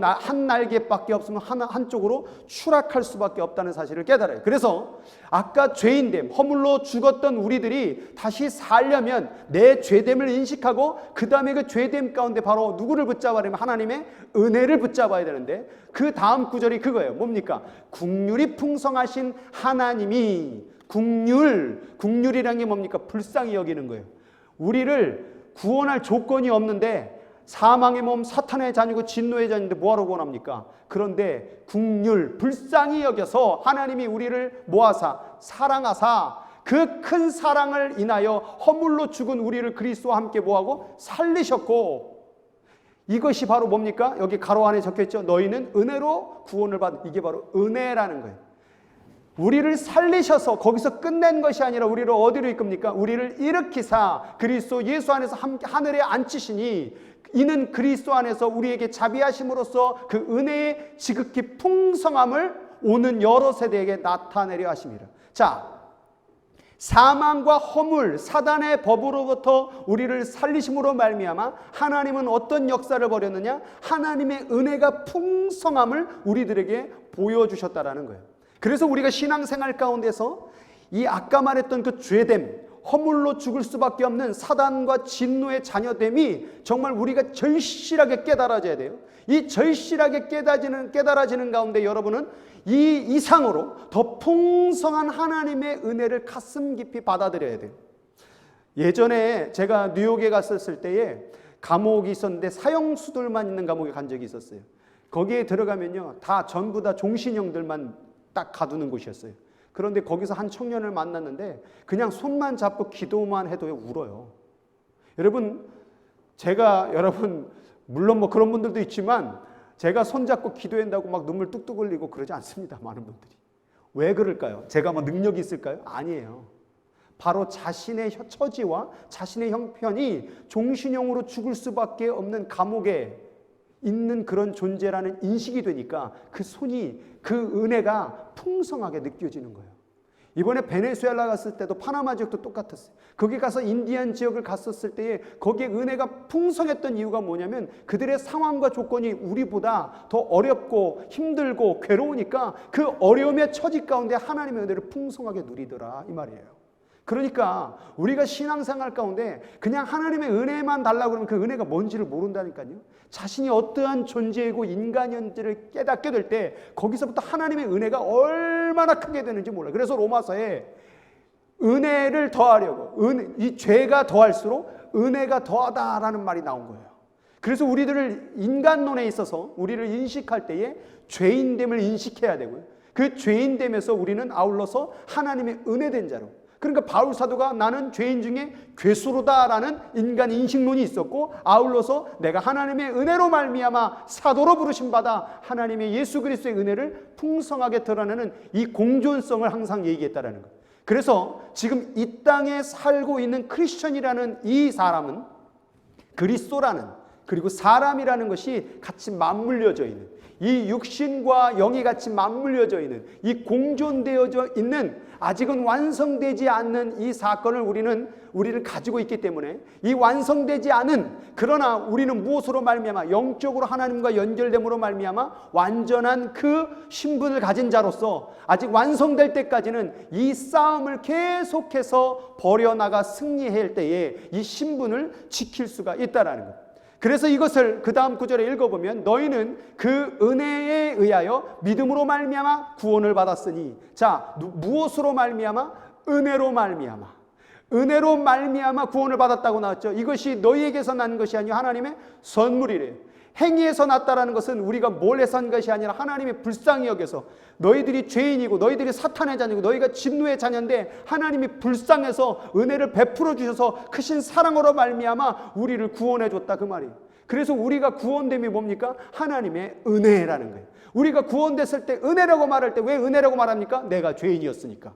한 날개밖에 없으면 한쪽으로 추락할 수밖에 없다는 사실을 깨달아요. 그래서 아까 죄인됨, 허물로 죽었던 우리들이 다시 살려면 내 죄됨을 인식하고 그 다음에 그 죄됨 가운데 바로 누구를 붙잡아야면 하나님의 은혜를 붙잡아야 되는데, 그 다음 구절이 그거예요. 뭡니까? 국률이 풍성하신 하나님이, 국률이라는 게 뭡니까? 불쌍히 여기는 거예요. 우리를 구원할 조건이 없는데 사망의 몸, 사탄의 자녀고 진노의 자녀인데 뭐하러 구원합니까? 그런데 긍휼, 불쌍히 여겨서 하나님이 우리를 모아사 사랑하사 그 큰 사랑을 인하여 허물로 죽은 우리를 그리스도와 함께 뭐하고 살리셨고, 이것이 바로 뭡니까? 여기 가로 안에 적혀있죠. 너희는 은혜로 구원을 받은, 이게 바로 은혜라는 거예요. 우리를 살리셔서 거기서 끝낸 것이 아니라 우리를 어디로 이끕니까? 우리를 일으키사 그리스도 예수 안에서 함께 하늘에 앉히시니 이는 그리스도 안에서 우리에게 자비하심으로써 그 은혜의 지극히 풍성함을 오는 여러 세대에게 나타내려 하심이라. 자, 사망과 허물, 사단의 법으로부터 우리를 살리심으로 말미암아 하나님은 어떤 역사를 벌였느냐? 하나님의 은혜가 풍성함을 우리들에게 보여주셨다라는 거예요. 그래서 우리가 신앙생활 가운데서 이 아까 말했던 그 죄됨, 허물로 죽을 수밖에 없는 사단과 진노의 자녀됨이 정말 우리가 절실하게 깨달아져야 돼요. 이 절실하게 깨달아지는 가운데 여러분은 이 이상으로 더 풍성한 하나님의 은혜를 가슴 깊이 받아들여야 돼요. 예전에 제가 뉴욕에 갔었을 때에 감옥이 있었는데 사형수들만 있는 감옥에 간 적이 있었어요. 거기에 들어가면요, 다 전부 다 종신형들만 딱 가두는 곳이었어요. 그런데 거기서 한 청년을 만났는데 그냥 손만 잡고 기도만 해도 울어요. 여러분, 여러분 물론 뭐 그런 분들도 있지만 제가 손잡고 기도한다고 막 눈물 뚝뚝 흘리고 그러지 않습니다. 많은 분들이. 왜 그럴까요? 제가 뭐 능력이 있을까요? 아니에요. 바로 자신의 처지와 자신의 형편이 종신형으로 죽을 수밖에 없는 감옥에 있는 그런 존재라는 인식이 되니까 그 은혜가 풍성하게 느껴지는 거예요. 이번에 베네수엘라 갔을 때도 파나마 지역도 똑같았어요. 거기 가서 인디안 지역을 갔었을 때에 거기에 은혜가 풍성했던 이유가 뭐냐면 그들의 상황과 조건이 우리보다 더 어렵고 힘들고 괴로우니까 그 어려움의 처지 가운데 하나님의 은혜를 풍성하게 누리더라, 이 말이에요. 그러니까 우리가 신앙생활 가운데 그냥 하나님의 은혜만 달라고 그러면 그 은혜가 뭔지를 모른다니까요. 자신이 어떠한 존재이고 인간인지를 깨닫게 될 때 거기서부터 하나님의 은혜가 얼마나 크게 되는지 몰라요. 그래서 로마서에 은혜를 더하려고, 이 죄가 더할수록 은혜가 더하다라는 말이 나온 거예요. 그래서 우리들을 인간론에 있어서 우리를 인식할 때에 죄인됨을 인식해야 되고요. 그 죄인됨에서 우리는 아울러서 하나님의 은혜된 자로, 그러니까 바울 사도가 나는 죄인 중에 괴수로다라는 인간 인식론이 있었고, 아울러서 내가 하나님의 은혜로 말미암아 사도로 부르심 받아 하나님의 예수 그리스도의 은혜를 풍성하게 드러내는 이 공존성을 항상 얘기했다라는 거예요. 그래서 지금 이 땅에 살고 있는 크리스천이라는 이 사람은 그리스도라는, 그리고 사람이라는 것이 같이 맞물려져 있는, 이 육신과 영이 같이 맞물려져 있는, 이 공존되어져 있는 아직은 완성되지 않는 이 사건을 우리를 가지고 있기 때문에, 이 완성되지 않은, 그러나 우리는 무엇으로 말미암아 영적으로 하나님과 연결됨으로 말미암아 완전한 그 신분을 가진 자로서 아직 완성될 때까지는 이 싸움을 계속해서 벌여나가 승리할 때에 이 신분을 지킬 수가 있다라는 것. 그래서 이것을 그 다음 구절에 읽어보면 너희는 그 은혜에 의하여 믿음으로 말미암아 구원을 받았으니, 자, 무엇으로 말미암아? 은혜로 말미암아. 은혜로 말미암아 구원을 받았다고 나왔죠. 이것이 너희에게서 난 것이 아니요 하나님의 선물이래요. 행위에서 났다라는 것은 우리가 뭘 해서 한 것이 아니라 하나님의 불쌍히 여겨서, 너희들이 죄인이고 너희들이 사탄의 자녀고 너희가 진노의 자녀인데 하나님이 불쌍해서 은혜를 베풀어 주셔서 크신 사랑으로 말미암아 우리를 구원해 줬다, 그 말이에요. 그래서 우리가 구원됨이 뭡니까? 하나님의 은혜라는 거예요. 우리가 구원됐을 때 은혜라고 말할 때 왜 은혜라고 말합니까? 내가 죄인이었으니까.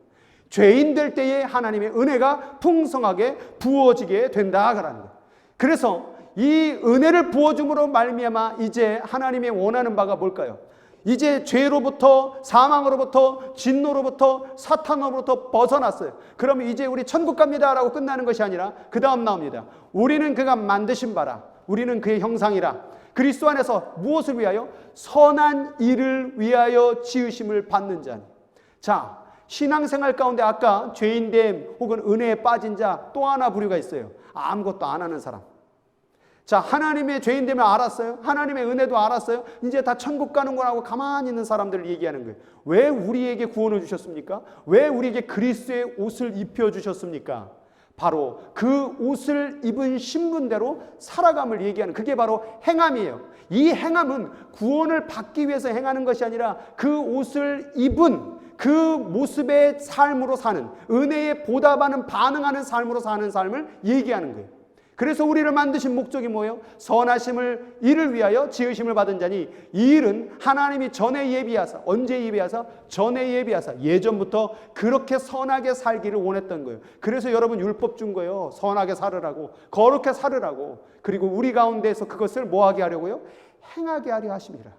죄인 될 때에 하나님의 은혜가 풍성하게 부어지게 된다라는 거예요. 그래서 이 은혜를 부어줌으로 말미암아 이제 하나님의 원하는 바가 뭘까요? 이제 죄로부터, 사망으로부터, 진노로부터, 사탄으로부터 벗어났어요. 그러면 이제 우리 천국 갑니다 라고 끝나는 것이 아니라 그 다음 나옵니다. 우리는 그가 만드신 바라, 우리는 그의 형상이라, 그리스도 안에서 무엇을 위하여? 선한 일을 위하여 지으심을 받는 자. 자, 신앙생활 가운데 아까 죄인됨 혹은 은혜에 빠진 자 또 하나 부류가 있어요. 아무것도 안 하는 사람. 자, 하나님의 죄인됨을 알았어요? 하나님의 은혜도 알았어요? 이제 다 천국 가는 거라고 가만히 있는 사람들을 얘기하는 거예요. 왜 우리에게 구원을 주셨습니까? 왜 우리에게 그리스도의 옷을 입혀주셨습니까? 바로 그 옷을 입은 신분대로 살아감을 얘기하는, 그게 바로 행함이에요. 이 행함은 구원을 받기 위해서 행하는 것이 아니라 그 옷을 입은 그 모습의 삶으로 사는, 은혜에 보답하는, 반응하는 삶으로 사는 삶을 얘기하는 거예요. 그래서 우리를 만드신 목적이 뭐예요? 선하심을 이를 위하여 지으심을 받은 자니, 이 일은 하나님이 전에 예비하사, 언제 예비하사? 전에 예비하사, 예전부터 그렇게 선하게 살기를 원했던 거예요. 그래서 여러분 율법 준 거예요. 선하게 살으라고, 거룩하게 살으라고. 그리고 우리 가운데에서 그것을 뭐하게 하려고요? 행하게 하려 하심이라.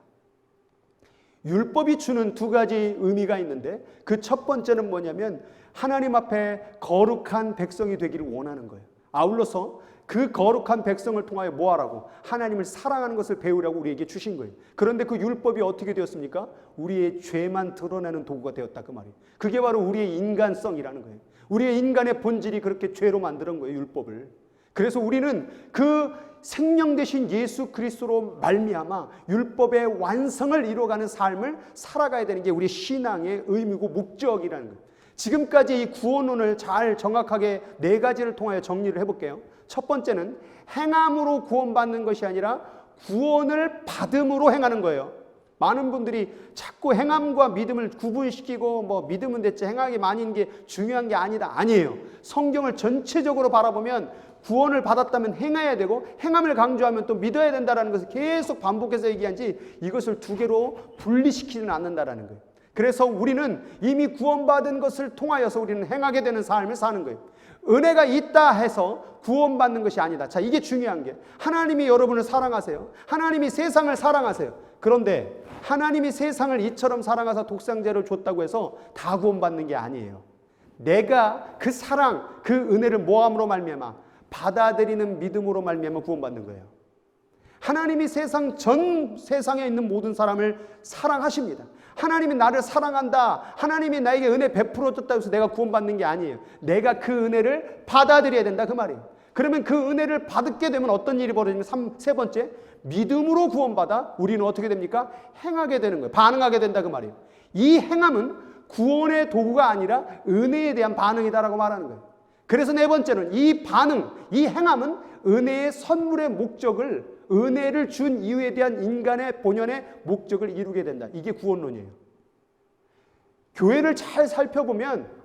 율법이 주는 두 가지 의미가 있는데, 그 첫 번째는 뭐냐면 하나님 앞에 거룩한 백성이 되기를 원하는 거예요. 아울러서 그 거룩한 백성을 통하여 뭐하라고? 하나님을 사랑하는 것을 배우라고 우리에게 주신 거예요. 그런데 그 율법이 어떻게 되었습니까? 우리의 죄만 드러내는 도구가 되었다, 그 말이에요. 그게 바로 우리의 인간성이라는 거예요. 우리의 인간의 본질이 그렇게 죄로 만드는 거예요, 율법을. 그래서 우리는 그 생명 되신 예수 그리스도로 말미암아 율법의 완성을 이루어가는 삶을 살아가야 되는 게 우리의 신앙의 의미고 목적이라는 거예요. 지금까지 이 구원론을 잘 정확하게 네 가지를 통하여 정리를 해볼게요. 첫 번째는 행함으로 구원받는 것이 아니라 구원을 받음으로 행하는 거예요. 많은 분들이 자꾸 행함과 믿음을 구분시키고 뭐 믿음은 됐지 행하기 많은 게 중요한 게 아니다. 아니에요. 성경을 전체적으로 바라보면 구원을 받았다면 행해야 되고, 행함을 강조하면 또 믿어야 된다는 것을 계속 반복해서 얘기한지 이것을 두 개로 분리시키지는 않는다라는 거예요. 그래서 우리는 이미 구원받은 것을 통하여서 우리는 행하게 되는 삶을 사는 거예요. 은혜가 있다 해서 구원받는 것이 아니다. 자, 이게 중요한 게, 하나님이 여러분을 사랑하세요. 하나님이 세상을 사랑하세요. 그런데 하나님이 세상을 이처럼 사랑하사 독생자를 줬다고 해서 다 구원받는 게 아니에요. 내가 그 사랑, 그 은혜를 뭐함으로 말미암아? 받아들이는 믿음으로 말미암아 구원받는 거예요. 하나님이 세상에 있는 모든 사람을 사랑하십니다. 하나님이 나를 사랑한다, 하나님이 나에게 은혜 베풀어 줬다고 해서 내가 구원받는 게 아니에요. 내가 그 은혜를 받아들여야 된다, 그 말이에요. 그러면 그 은혜를 받게 되면 어떤 일이 벌어지면, 세 번째, 믿음으로 구원받아 우리는 어떻게 됩니까? 행하게 되는 거예요. 반응하게 된다, 그 말이에요. 이 행함은 구원의 도구가 아니라 은혜에 대한 반응이다라고 말하는 거예요. 그래서 네 번째는 이 반응, 이 행함은 은혜의 선물의 목적을, 은혜를 준 이유에 대한 인간의 본연의 목적을 이루게 된다. 이게 구원론이에요. 교회를 잘 살펴보면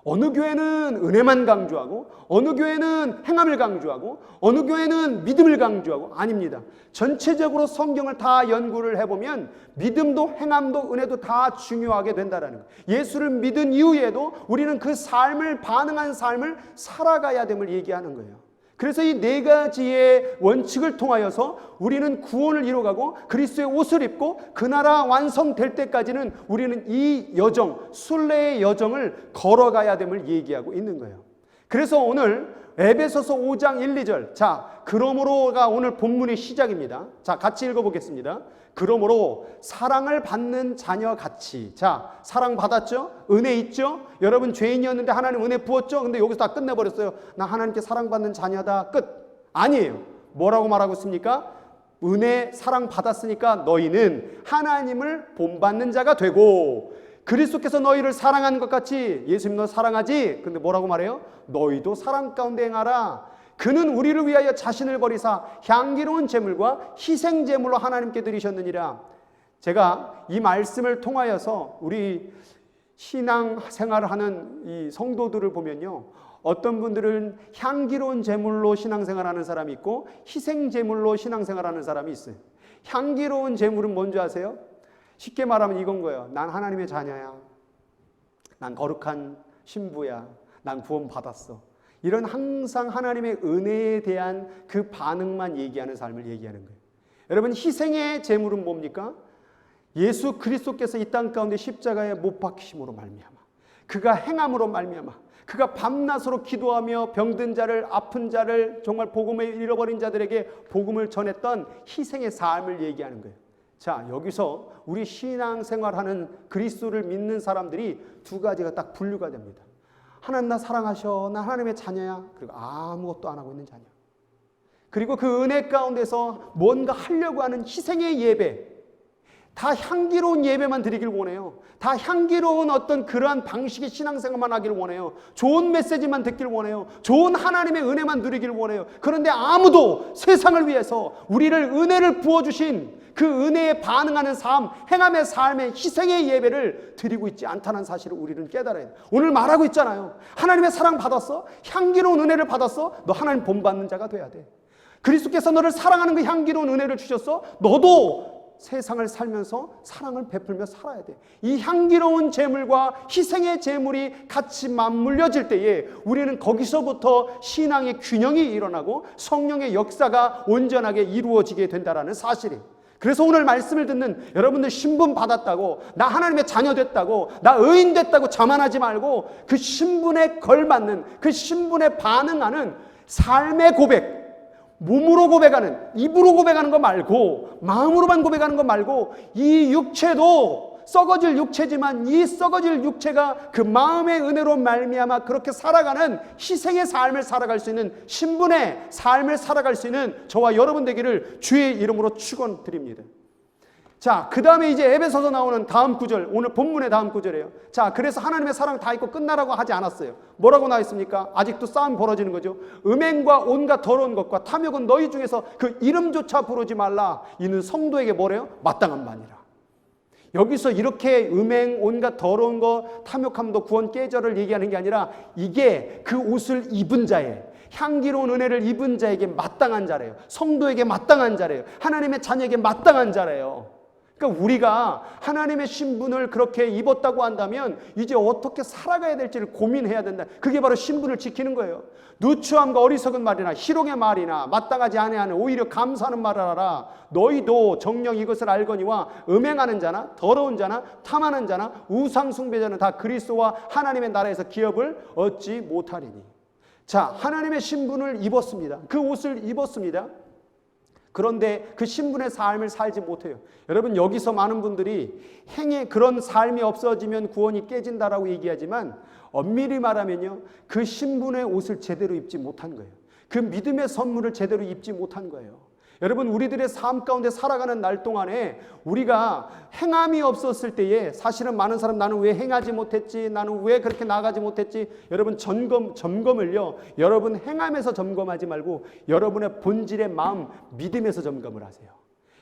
어느 교회는 은혜만 강조하고, 어느 교회는 행함을 강조하고, 어느 교회는 믿음을 강조하고, 아닙니다. 전체적으로 성경을 다 연구를 해보면 믿음도 행함도 은혜도 다 중요하게 된다는 거예요. 예수를 믿은 이후에도 우리는 그 삶을, 반응한 삶을 살아가야 됨을 얘기하는 거예요. 그래서 이 네 가지의 원칙을 통하여서 우리는 구원을 이루어가고 그리스도의 옷을 입고 그 나라 완성될 때까지는 우리는 이 여정, 순례의 여정을 걸어가야 됨을 얘기하고 있는 거예요. 그래서 오늘 에베소서 5장 1, 2절, 자, 그러므로가 오늘 본문의 시작입니다. 자, 같이 읽어보겠습니다. 그러므로 사랑을 받는 자녀같이, 자, 사랑 받았죠? 은혜 있죠? 여러분 죄인이었는데 하나님 은혜 부었죠? 근데 여기서 다 끝내버렸어요. 나 하나님께 사랑받는 자녀다, 끝. 아니에요. 뭐라고 말하고 있습니까? 은혜 사랑 받았으니까 너희는 하나님을 본받는 자가 되고, 그리스도께서 너희를 사랑하는 것 같이, 예수님 너 사랑하지? 근데 뭐라고 말해요? 너희도 사랑 가운데 행하라. 그는 우리를 위하여 자신을 버리사 향기로운 제물과 희생 제물로 하나님께 드리셨느니라. 제가 이 말씀을 통하여서 우리 신앙 생활을 하는 이 성도들을 보면요, 어떤 분들은 향기로운 제물로 신앙생활하는 사람이 있고 희생 제물로 신앙생활하는 사람이 있어요. 향기로운 제물은 뭔지 아세요? 쉽게 말하면 이건 거예요. 난 하나님의 자녀야. 난 거룩한 신부야. 난 구원 받았어. 이런 항상 하나님의 은혜에 대한 그 반응만 얘기하는 삶을 얘기하는 거예요. 여러분, 희생의 제물은 뭡니까? 예수 그리스도께서 이 땅 가운데 십자가에 못 박히심으로 말미암아, 그가 행함으로 말미암아, 그가 밤낮으로 기도하며 병든 자를, 아픈 자를, 정말 복음을 잃어버린 자들에게 복음을 전했던 희생의 삶을 얘기하는 거예요. 자, 여기서 우리 신앙생활하는 그리스도를 믿는 사람들이 두 가지가 딱 분류가 됩니다. 하나님 나 사랑하셔, 나 하나님의 자녀야. 그리고 아무것도 안 하고 있는 자녀. 그리고 그 은혜 가운데서 뭔가 하려고 하는 희생의 예배, 다 향기로운 예배만 드리길 원해요. 다 향기로운 어떤 그러한 방식의 신앙생활만 하길 원해요. 좋은 메시지만 듣길 원해요. 좋은 하나님의 은혜만 누리길 원해요. 그런데 아무도 세상을 위해서 우리를 은혜를 부어주신 그 은혜에 반응하는 삶, 행함의 삶의 희생의 예배를 드리고 있지 않다는 사실을 우리는 깨달아야 돼요. 오늘 말하고 있잖아요. 하나님의 사랑 받았어? 향기로운 은혜를 받았어? 너 하나님 본받는 자가 돼야 돼. 그리스도께서 너를 사랑하는 그 향기로운 은혜를 주셨어? 너도 세상을 살면서 사랑을 베풀며 살아야 돼. 이 향기로운 제물과 희생의 제물이 같이 맞물려질 때에 우리는 거기서부터 신앙의 균형이 일어나고 성령의 역사가 온전하게 이루어지게 된다는 사실이에요. 그래서 오늘 말씀을 듣는 여러분들 신분 받았다고, 나 하나님의 자녀 됐다고, 나 의인 됐다고 자만하지 말고 그 신분에 걸맞는, 그 신분에 반응하는 삶의 고백, 몸으로 고백하는, 입으로 고백하는 거 말고, 마음으로만 고백하는 거 말고, 이 육체도 썩어질 육체지만 이 썩어질 육체가 그 마음의 은혜로 말미암아 그렇게 살아가는 희생의 삶을 살아갈 수 있는, 신분의 삶을 살아갈 수 있는 저와 여러분 되기를 주의 이름으로 축원드립니다. 자, 그 다음에 이제 에베소서 나오는 다음 구절, 오늘 본문의 다음 구절이에요. 자, 그래서 하나님의 사랑 다 있고 끝나라고 하지 않았어요. 뭐라고 나와 있습니까? 아직도 싸움 벌어지는 거죠. 음행과 온갖 더러운 것과 탐욕은 너희 중에서 그 이름조차 부르지 말라. 이는 성도에게 뭐래요? 마땅한 바니라. 여기서 이렇게 음행, 온갖 더러운 것, 탐욕함도 구원 깨절을 얘기하는 게 아니라 이게 그 옷을 입은 자의, 향기로운 은혜를 입은 자에게 마땅한 자래요. 성도에게 마땅한 자래요. 하나님의 자녀에게 마땅한 자래요. 그러니까 우리가 하나님의 신분을 그렇게 입었다고 한다면 이제 어떻게 살아가야 될지를 고민해야 된다. 그게 바로 신분을 지키는 거예요. 누추함과 어리석은 말이나 희롱의 말이나 마땅하지 아니하는 오히려 감사하는 말을 하라. 너희도 정녕 이것을 알거니와 음행하는 자나 더러운 자나 탐하는 자나 우상 숭배자는 다 그리스도와 하나님의 나라에서 기업을 얻지 못하리니. 자, 하나님의 신분을 입었습니다. 그 옷을 입었습니다. 그런데 그 신분의 삶을 살지 못해요. 여러분, 여기서 많은 분들이 행의 그런 삶이 없어지면 구원이 깨진다라고 얘기하지만 엄밀히 말하면요, 그 신분의 옷을 제대로 입지 못한 거예요. 그 믿음의 선물을 제대로 입지 못한 거예요. 여러분, 우리들의 삶 가운데 살아가는 날 동안에 우리가 행함이 없었을 때에 사실은 많은 사람, 나는 왜 행하지 못했지, 나는 왜 그렇게 나가지 못했지. 여러분, 점검을요, 여러분 행함에서 점검하지 말고 여러분의 본질의 마음, 믿음에서 점검을 하세요.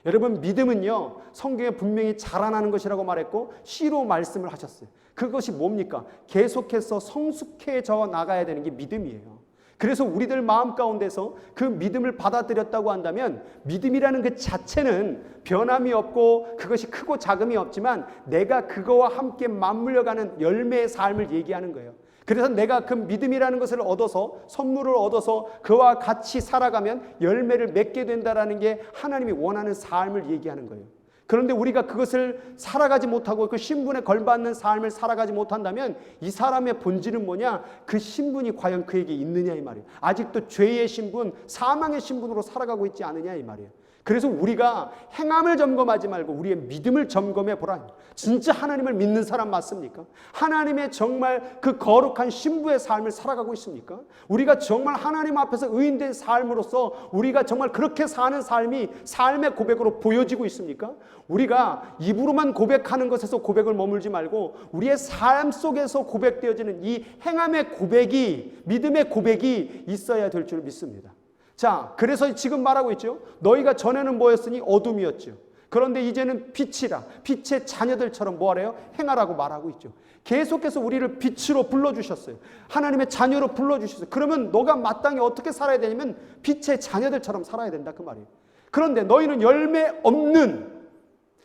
여러분, 믿음은요, 성경에 분명히 자라나는 것이라고 말했고 시로 말씀을 하셨어요. 그것이 뭡니까? 계속해서 성숙해져 나가야 되는 게 믿음이에요. 그래서 우리들 마음 가운데서 그 믿음을 받아들였다고 한다면 믿음이라는 그 자체는 변함이 없고 그것이 크고 작음이 없지만 내가 그거와 함께 맞물려가는 열매의 삶을 얘기하는 거예요. 그래서 내가 그 믿음이라는 것을 얻어서, 선물을 얻어서 그와 같이 살아가면 열매를 맺게 된다는 게 하나님이 원하는 삶을 얘기하는 거예요. 그런데 우리가 그것을 살아가지 못하고 그 신분에 걸맞는 삶을 살아가지 못한다면 이 사람의 본질은 뭐냐? 그 신분이 과연 그에게 있느냐 이 말이에요. 아직도 죄의 신분, 사망의 신분으로 살아가고 있지 않느냐 이 말이에요. 그래서 우리가 행함을 점검하지 말고 우리의 믿음을 점검해 보라. 진짜 하나님을 믿는 사람 맞습니까? 하나님의 정말 그 거룩한 신부의 삶을 살아가고 있습니까? 우리가 정말 하나님 앞에서 의인된 삶으로서 우리가 정말 그렇게 사는 삶이 삶의 고백으로 보여지고 있습니까? 우리가 입으로만 고백하는 것에서 고백을 머물지 말고 우리의 삶 속에서 고백되어지는 이 행함의 고백이, 믿음의 고백이 있어야 될 줄 믿습니다. 자, 그래서 지금 말하고 있죠. 너희가 전에는 뭐였으니 어둠이었죠. 그런데 이제는 빛이라, 빛의 자녀들처럼 뭐하래요? 행하라고 말하고 있죠. 계속해서 우리를 빛으로 불러주셨어요. 하나님의 자녀로 불러주셨어요. 그러면 너가 마땅히 어떻게 살아야 되냐면 빛의 자녀들처럼 살아야 된다 그 말이에요. 그런데 너희는 열매 없는,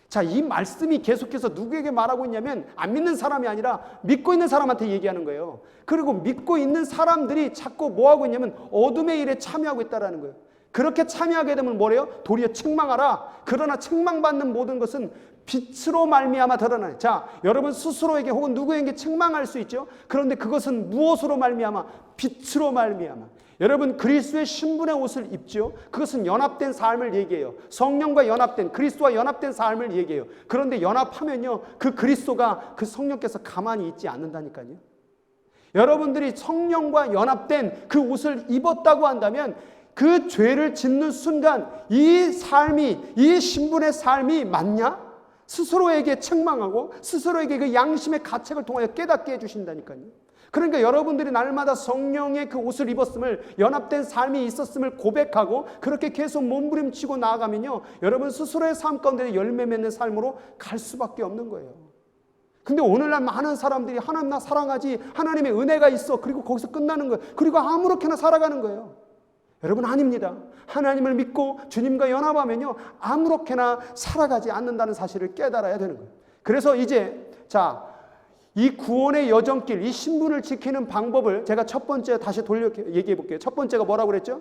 자, 이 말씀이 계속해서 누구에게 말하고 있냐면 안 믿는 사람이 아니라 믿고 있는 사람한테 얘기하는 거예요. 그리고 믿고 있는 사람들이 자꾸 뭐하고 있냐면 어둠의 일에 참여하고 있다는 거예요. 그렇게 참여하게 되면 뭐래요? 도리어 책망하라. 그러나 책망받는 모든 것은 빛으로 말미암아 드러나요. 자, 여러분 스스로에게 혹은 누구에게 책망할 수 있죠. 그런데 그것은 무엇으로 말미암아? 빛으로 말미암아. 여러분, 그리스도의 신분의 옷을 입죠. 그것은 연합된 삶을 얘기해요. 성령과 연합된, 그리스도와 연합된 삶을 얘기해요. 그런데 연합하면요, 그 그리스도가, 그 성령께서 가만히 있지 않는다니까요. 여러분들이 성령과 연합된 그 옷을 입었다고 한다면 그 죄를 짓는 순간 이 삶이, 이 신분의 삶이 맞냐? 스스로에게 책망하고 스스로에게 그 양심의 가책을 통하여 깨닫게 해주신다니까요. 그러니까 여러분들이 날마다 성령의 그 옷을 입었음을, 연합된 삶이 있었음을 고백하고 그렇게 계속 몸부림치고 나아가면요, 여러분 스스로의 삶 가운데 열매 맺는 삶으로 갈 수밖에 없는 거예요. 근데 오늘날 많은 사람들이 하나님 나 사랑하지, 하나님의 은혜가 있어, 그리고 거기서 끝나는 거예요. 그리고 아무렇게나 살아가는 거예요. 여러분 아닙니다. 하나님을 믿고 주님과 연합하면요, 아무렇게나 살아가지 않는다는 사실을 깨달아야 되는 거예요. 그래서 이제 이 구원의 여정길, 이 신분을 지키는 방법을 제가 첫 번째 다시 돌려 얘기해 볼게요. 첫 번째가 뭐라고 그랬죠?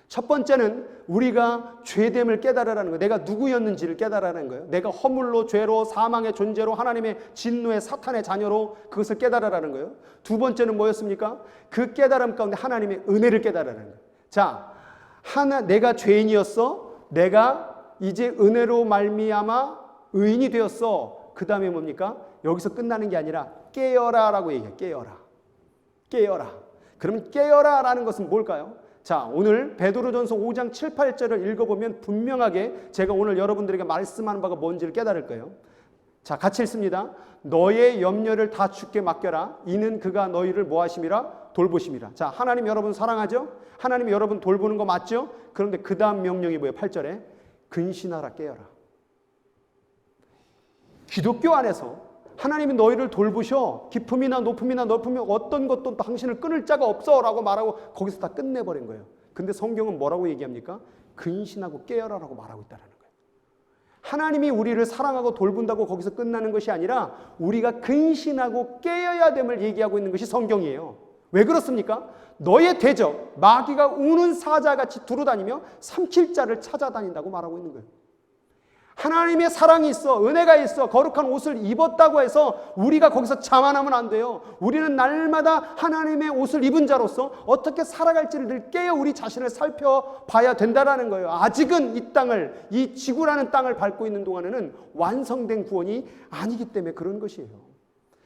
첫 번째는 우리가 죄됨을 깨달으라는 거예요. 내가 누구였는지를 깨달으라는 거예요. 내가 허물로, 죄로, 사망의 존재로, 하나님의 진노의 사탄의 자녀로 그것을 깨달으라는 거예요. 두 번째는 뭐였습니까? 그 깨달음 가운데 하나님의 은혜를 깨달으라는 거예요. 내가 죄인이었어. 내가 이제 은혜로 말미암아 의인이 되었어. 그 다음에 뭡니까? 여기서 끝나는 게 아니라 깨어라라고 얘기해요. 깨어라. 그러면 깨어라라는 것은 뭘까요? 오늘 베드로전서 5장 7, 8절을 읽어보면 분명하게 제가 오늘 여러분들에게 말씀하는 바가 뭔지를 깨달을 거예요. 같이 읽습니다. 너의 염려를 다 주께 맡겨라. 이는 그가 너희를 뭐하심이라? 돌보심이라. 하나님 여러분 사랑하죠? 하나님 여러분 돌보는 거 맞죠? 그런데 그 다음 명령이 뭐예요? 8절에 근신하라, 깨어라. 기독교 안에서 하나님이 너희를 돌보셔. 기쁨이나 높음이나 넓음이 어떤 것도 당신을 끊을 자가 없어 라고 말하고 거기서 다 끝내버린 거예요. 근데 성경은 뭐라고 얘기합니까? 근신하고 깨어라라고 말하고 있다는 거예요. 하나님이 우리를 사랑하고 돌본다고 거기서 끝나는 것이 아니라 우리가 근신하고 깨어야 됨을 얘기하고 있는 것이 성경이에요. 왜 그렇습니까? 너의 대적 마귀가 우는 사자같이 두루다니며 삼킬 자를 찾아다닌다고 말하고 있는 거예요. 하나님의 사랑이 있어, 은혜가 있어, 거룩한 옷을 입었다고 해서 우리가 거기서 자만하면 안 돼요. 우리는 날마다 하나님의 옷을 입은 자로서 어떻게 살아갈지를 늘 깨어 우리 자신을 살펴봐야 된다라는 거예요. 아직은 이 땅을, 이 지구라는 땅을 밟고 있는 동안에는 완성된 구원이 아니기 때문에 그런 것이에요.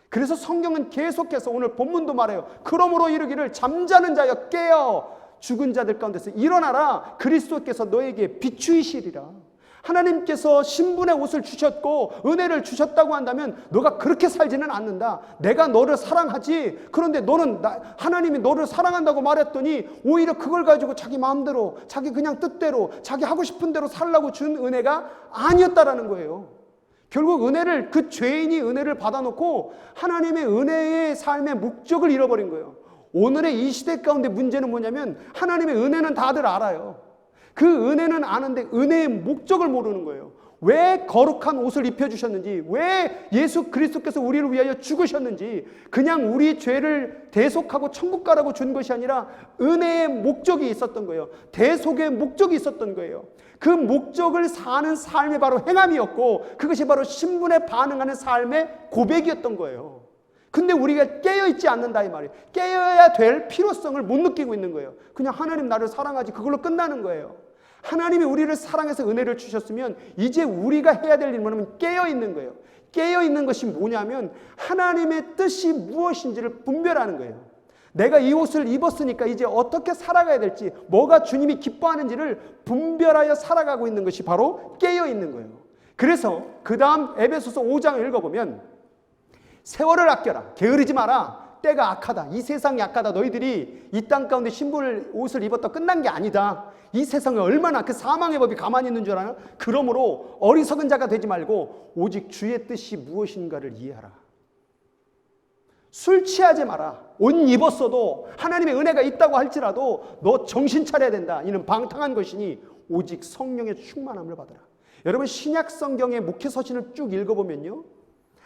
그래서 성경은 계속해서 오늘 본문도 말해요. 그러므로 이르기를 잠자는 자여 깨어 죽은 자들 가운데서 일어나라. 그리스도께서 너에게 비추이시리라. 하나님께서 신분의 옷을 주셨고 은혜를 주셨다고 한다면 너가 그렇게 살지는 않는다. 내가 너를 사랑하지. 그런데 너는 하나님이 너를 사랑한다고 말했더니 오히려 그걸 가지고 자기 마음대로, 자기 그냥 뜻대로, 자기 하고 싶은 대로 살라고 준 은혜가 아니었다라는 거예요. 결국 은혜를, 그 죄인이 은혜를 받아놓고 하나님의 은혜의 삶의 목적을 잃어버린 거예요. 오늘의 이 시대 가운데 문제는 뭐냐면 하나님의 은혜는 다들 알아요. 그 은혜는 아는데 은혜의 목적을 모르는 거예요. 왜 거룩한 옷을 입혀주셨는지, 왜 예수 그리스도께서 우리를 위하여 죽으셨는지, 그냥 우리 죄를 대속하고 천국 가라고 준 것이 아니라 은혜의 목적이 있었던 거예요. 대속의 목적이 있었던 거예요. 그 목적을 사는 삶이 바로 행함이었고 그것이 바로 신분에 반응하는 삶의 고백이었던 거예요. 근데 우리가 깨어있지 않는다 이 말이에요. 깨어야 될 필요성을 못 느끼고 있는 거예요. 그냥 하나님 나를 사랑하지, 그걸로 끝나는 거예요. 하나님이 우리를 사랑해서 은혜를 주셨으면 이제 우리가 해야 될 일은 뭐냐면 깨어있는 거예요. 깨어있는 것이 뭐냐면 하나님의 뜻이 무엇인지를 분별하는 거예요. 내가 이 옷을 입었으니까 이제 어떻게 살아가야 될지, 뭐가 주님이 기뻐하는지를 분별하여 살아가고 있는 것이 바로 깨어있는 거예요. 그래서 그 다음 에베소서 5장을 읽어보면 세월을 아껴라, 게으르지 마라, 때가 악하다, 이 세상이 악하다, 너희들이 이 땅 가운데 신분을 옷을 입었다 끝난 게 아니다. 이 세상에 얼마나 그 사망의 법이 가만히 있는 줄 아나? 그러므로 어리석은 자가 되지 말고 오직 주의 뜻이 무엇인가를 이해하라. 술 취하지 마라. 옷 입었어도 하나님의 은혜가 있다고 할지라도 너 정신 차려야 된다. 이는 방탕한 것이니 오직 성령의 충만함을 받으라. 여러분 신약 성경의 목회 서신을 쭉 읽어보면요,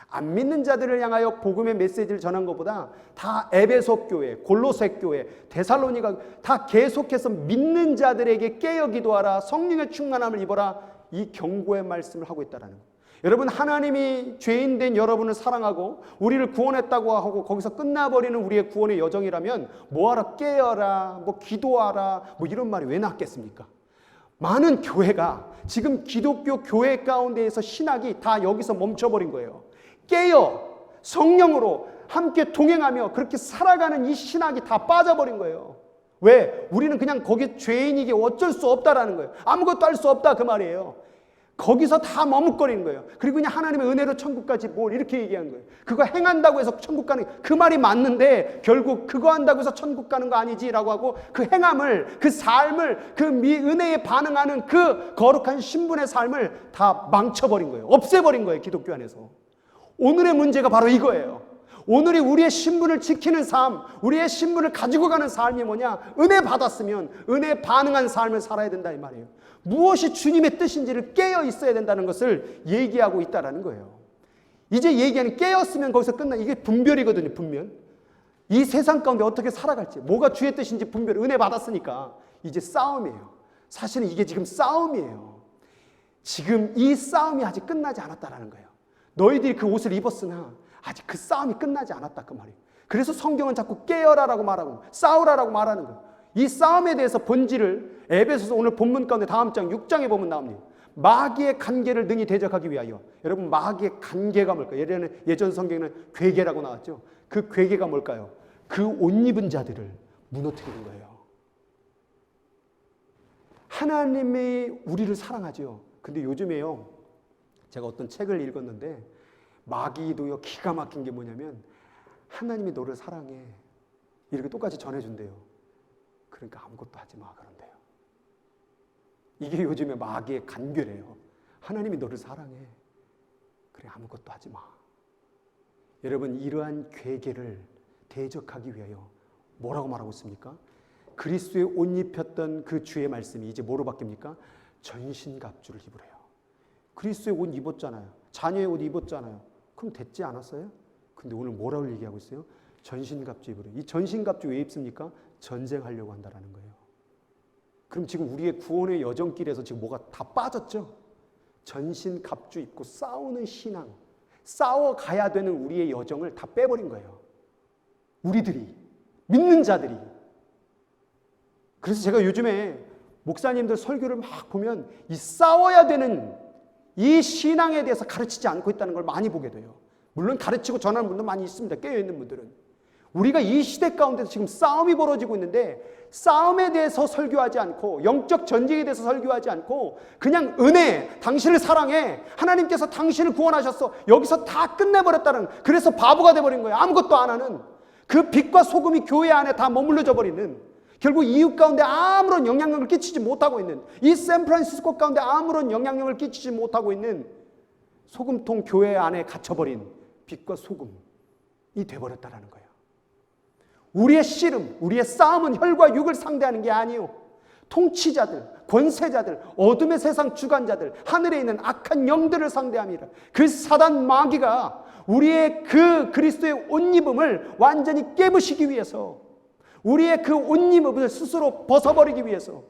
안 믿는 자들을 향하여 복음의 메시지를 전한 것보다 다 에베소 교회, 골로새 교회, 데살로니가 다 계속해서 믿는 자들에게 깨어 기도하라, 성령의 충만함을 입어라, 이 경고의 말씀을 하고 있다는 거예요. 여러분 하나님이 죄인된 여러분을 사랑하고 우리를 구원했다고 하고 거기서 끝나버리는 우리의 구원의 여정이라면 뭐하라, 깨어라, 뭐 기도하라, 뭐 이런 말이 왜 나왔겠습니까? 많은 교회가 지금 기독교 교회 가운데에서 신학이 다 여기서 멈춰버린 거예요. 깨어 성령으로 함께 동행하며 그렇게 살아가는 이 신학이 다 빠져버린 거예요. 왜? 우리는 그냥 거기 죄인이기 어쩔 수 없다라는 거예요. 아무것도 할 수 없다 그 말이에요. 거기서 다 머뭇거리는 거예요. 그리고 그냥 하나님의 은혜로 천국 가지 뭘 이렇게 얘기한 거예요. 그거 행한다고 해서 천국 가는 그 말이 맞는데 결국 그거 한다고 해서 천국 가는 거 아니지라고 하고 그 행함을 그 삶을 그 은혜에 반응하는 그 거룩한 신분의 삶을 다 망쳐버린 거예요. 없애버린 거예요. 기독교 안에서. 오늘의 문제가 바로 이거예요. 오늘이 우리의 신분을 지키는 삶, 우리의 신분을 가지고 가는 삶이 뭐냐? 은혜 받았으면 은혜에 반응한 삶을 살아야 된다 이 말이에요. 무엇이 주님의 뜻인지를 깨어 있어야 된다는 것을 얘기하고 있다는 거예요. 이제 얘기하는 깨었으면 거기서 끝나. 이게 분별이거든요. 분별. 이 세상 가운데 어떻게 살아갈지, 뭐가 주의 뜻인지 분별. 은혜 받았으니까 이제 싸움이에요. 사실은 이게 지금 싸움이에요. 지금 이 싸움이 아직 끝나지 않았다는 거예요. 너희들이 그 옷을 입었으나 아직 그 싸움이 끝나지 않았다 그 말이에요. 그래서 성경은 자꾸 깨어라라고 말하고 싸우라라고 말하는 거예요. 이 싸움에 대해서 본질을 에베소서 오늘 본문 가운데 다음 장 6장에 보면 나옵니다. 마귀의 간계를 능히 대적하기 위하여. 여러분 마귀의 간계가 뭘까요? 예전 성경에는 괴계라고 나왔죠. 그 괴계가 뭘까요? 그 옷 입은 자들을 무너뜨리는 거예요. 하나님이 우리를 사랑하죠. 근데 요즘에요, 제가 어떤 책을 읽었는데 마귀도요 기가 막힌 게 뭐냐면 하나님이 너를 사랑해 이렇게 똑같이 전해준대요. 그러니까 아무것도 하지 마 그런대요. 이게 요즘에 마귀의 간교래요. 하나님이 너를 사랑해. 그래 아무것도 하지 마. 여러분 이러한 괴계를 대적하기 위하여 뭐라고 말하고 있습니까? 그리스도의 옷 입혔던 그 주의 말씀이 이제 뭐로 바뀝니까? 전신갑주를 입으래요. 그리스도의 옷 입었잖아요. 자녀의 옷 입었잖아요. 그럼 됐지 않았어요? 근데 오늘 뭐라고 얘기하고 있어요? 전신갑주 입으래요. 이 전신갑주 왜 입습니까? 전쟁하려고 한다는 거예요. 그럼 지금 우리의 구원의 여정길에서 지금 뭐가 다 빠졌죠? 전신갑주 입고 싸우는 신앙, 싸워가야 되는 우리의 여정을 다 빼버린 거예요. 우리들이, 믿는 자들이. 그래서 제가 요즘에 목사님들 설교를 막 보면 이 싸워야 되는 이 신앙에 대해서 가르치지 않고 있다는 걸 많이 보게 돼요. 물론 가르치고 전하는 분도 많이 있습니다. 깨어있는 분들은. 우리가 이 시대 가운데서 지금 싸움이 벌어지고 있는데 싸움에 대해서 설교하지 않고 영적 전쟁에 대해서 설교하지 않고 그냥 은혜, 당신을 사랑해, 하나님께서 당신을 구원하셨어, 여기서 다 끝내버렸다는, 그래서 바보가 돼버린 거예요. 아무것도 안 하는 그 빛과 소금이 교회 안에 다 머물러져 버리는, 결국 이웃 가운데 아무런 영향력을 끼치지 못하고 있는, 이 샌프란시스코 가운데 아무런 영향력을 끼치지 못하고 있는 소금통 교회 안에 갇혀버린 빛과 소금이 돼버렸다는 거예요. 우리의 씨름, 우리의 싸움은 혈과 육을 상대하는 게 아니요, 통치자들, 권세자들, 어둠의 세상 주관자들, 하늘에 있는 악한 영들을 상대함이라. 그 사단 마귀가 우리의 그 그리스도의 옷 입음을 완전히 깨부시기 위해서, 우리의 그 옷 입음을 스스로 벗어버리기 위해서,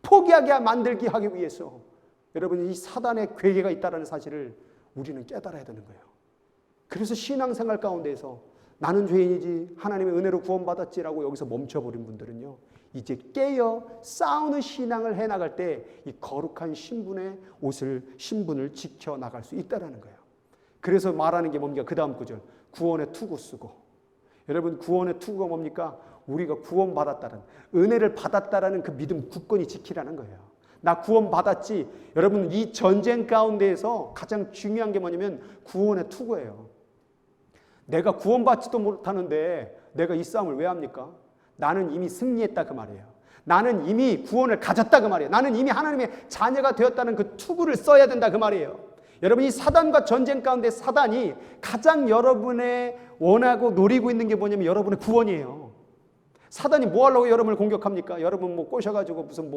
포기하게 만들기 하기 위해서, 여러분 이 사단의 괴계가 있다는 사실을 우리는 깨달아야 되는 거예요. 그래서 신앙생활 가운데에서 나는 죄인이지 하나님의 은혜로 구원받았지라고 여기서 멈춰버린 분들은요, 이제 깨어 싸우는 신앙을 해나갈 때 이 거룩한 신분을 지켜나갈 수 있다는 거예요. 그래서 말하는 게 뭡니까? 그 다음 구절, 구원의 투구 쓰고. 여러분 구원의 투구가 뭡니까? 우리가 구원받았다는, 은혜를 받았다라는 그 믿음 굳건히 지키라는 거예요. 나 구원받았지. 여러분 이 전쟁 가운데에서 가장 중요한 게 뭐냐면 구원의 투구예요. 내가 구원받지도 못하는데 내가 이 싸움을 왜 합니까? 나는 이미 승리했다 그 말이에요. 나는 이미 구원을 가졌다 그 말이에요. 나는 이미 하나님의 자녀가 되었다는 그 투구를 써야 된다 그 말이에요. 여러분 이 사단과 전쟁 가운데 사단이 가장 여러분의 원하고 노리고 있는 게 뭐냐면 여러분의 구원이에요. 사단이 뭐 하려고 여러분을 공격합니까? 여러분 뭐 꼬셔가지고 무슨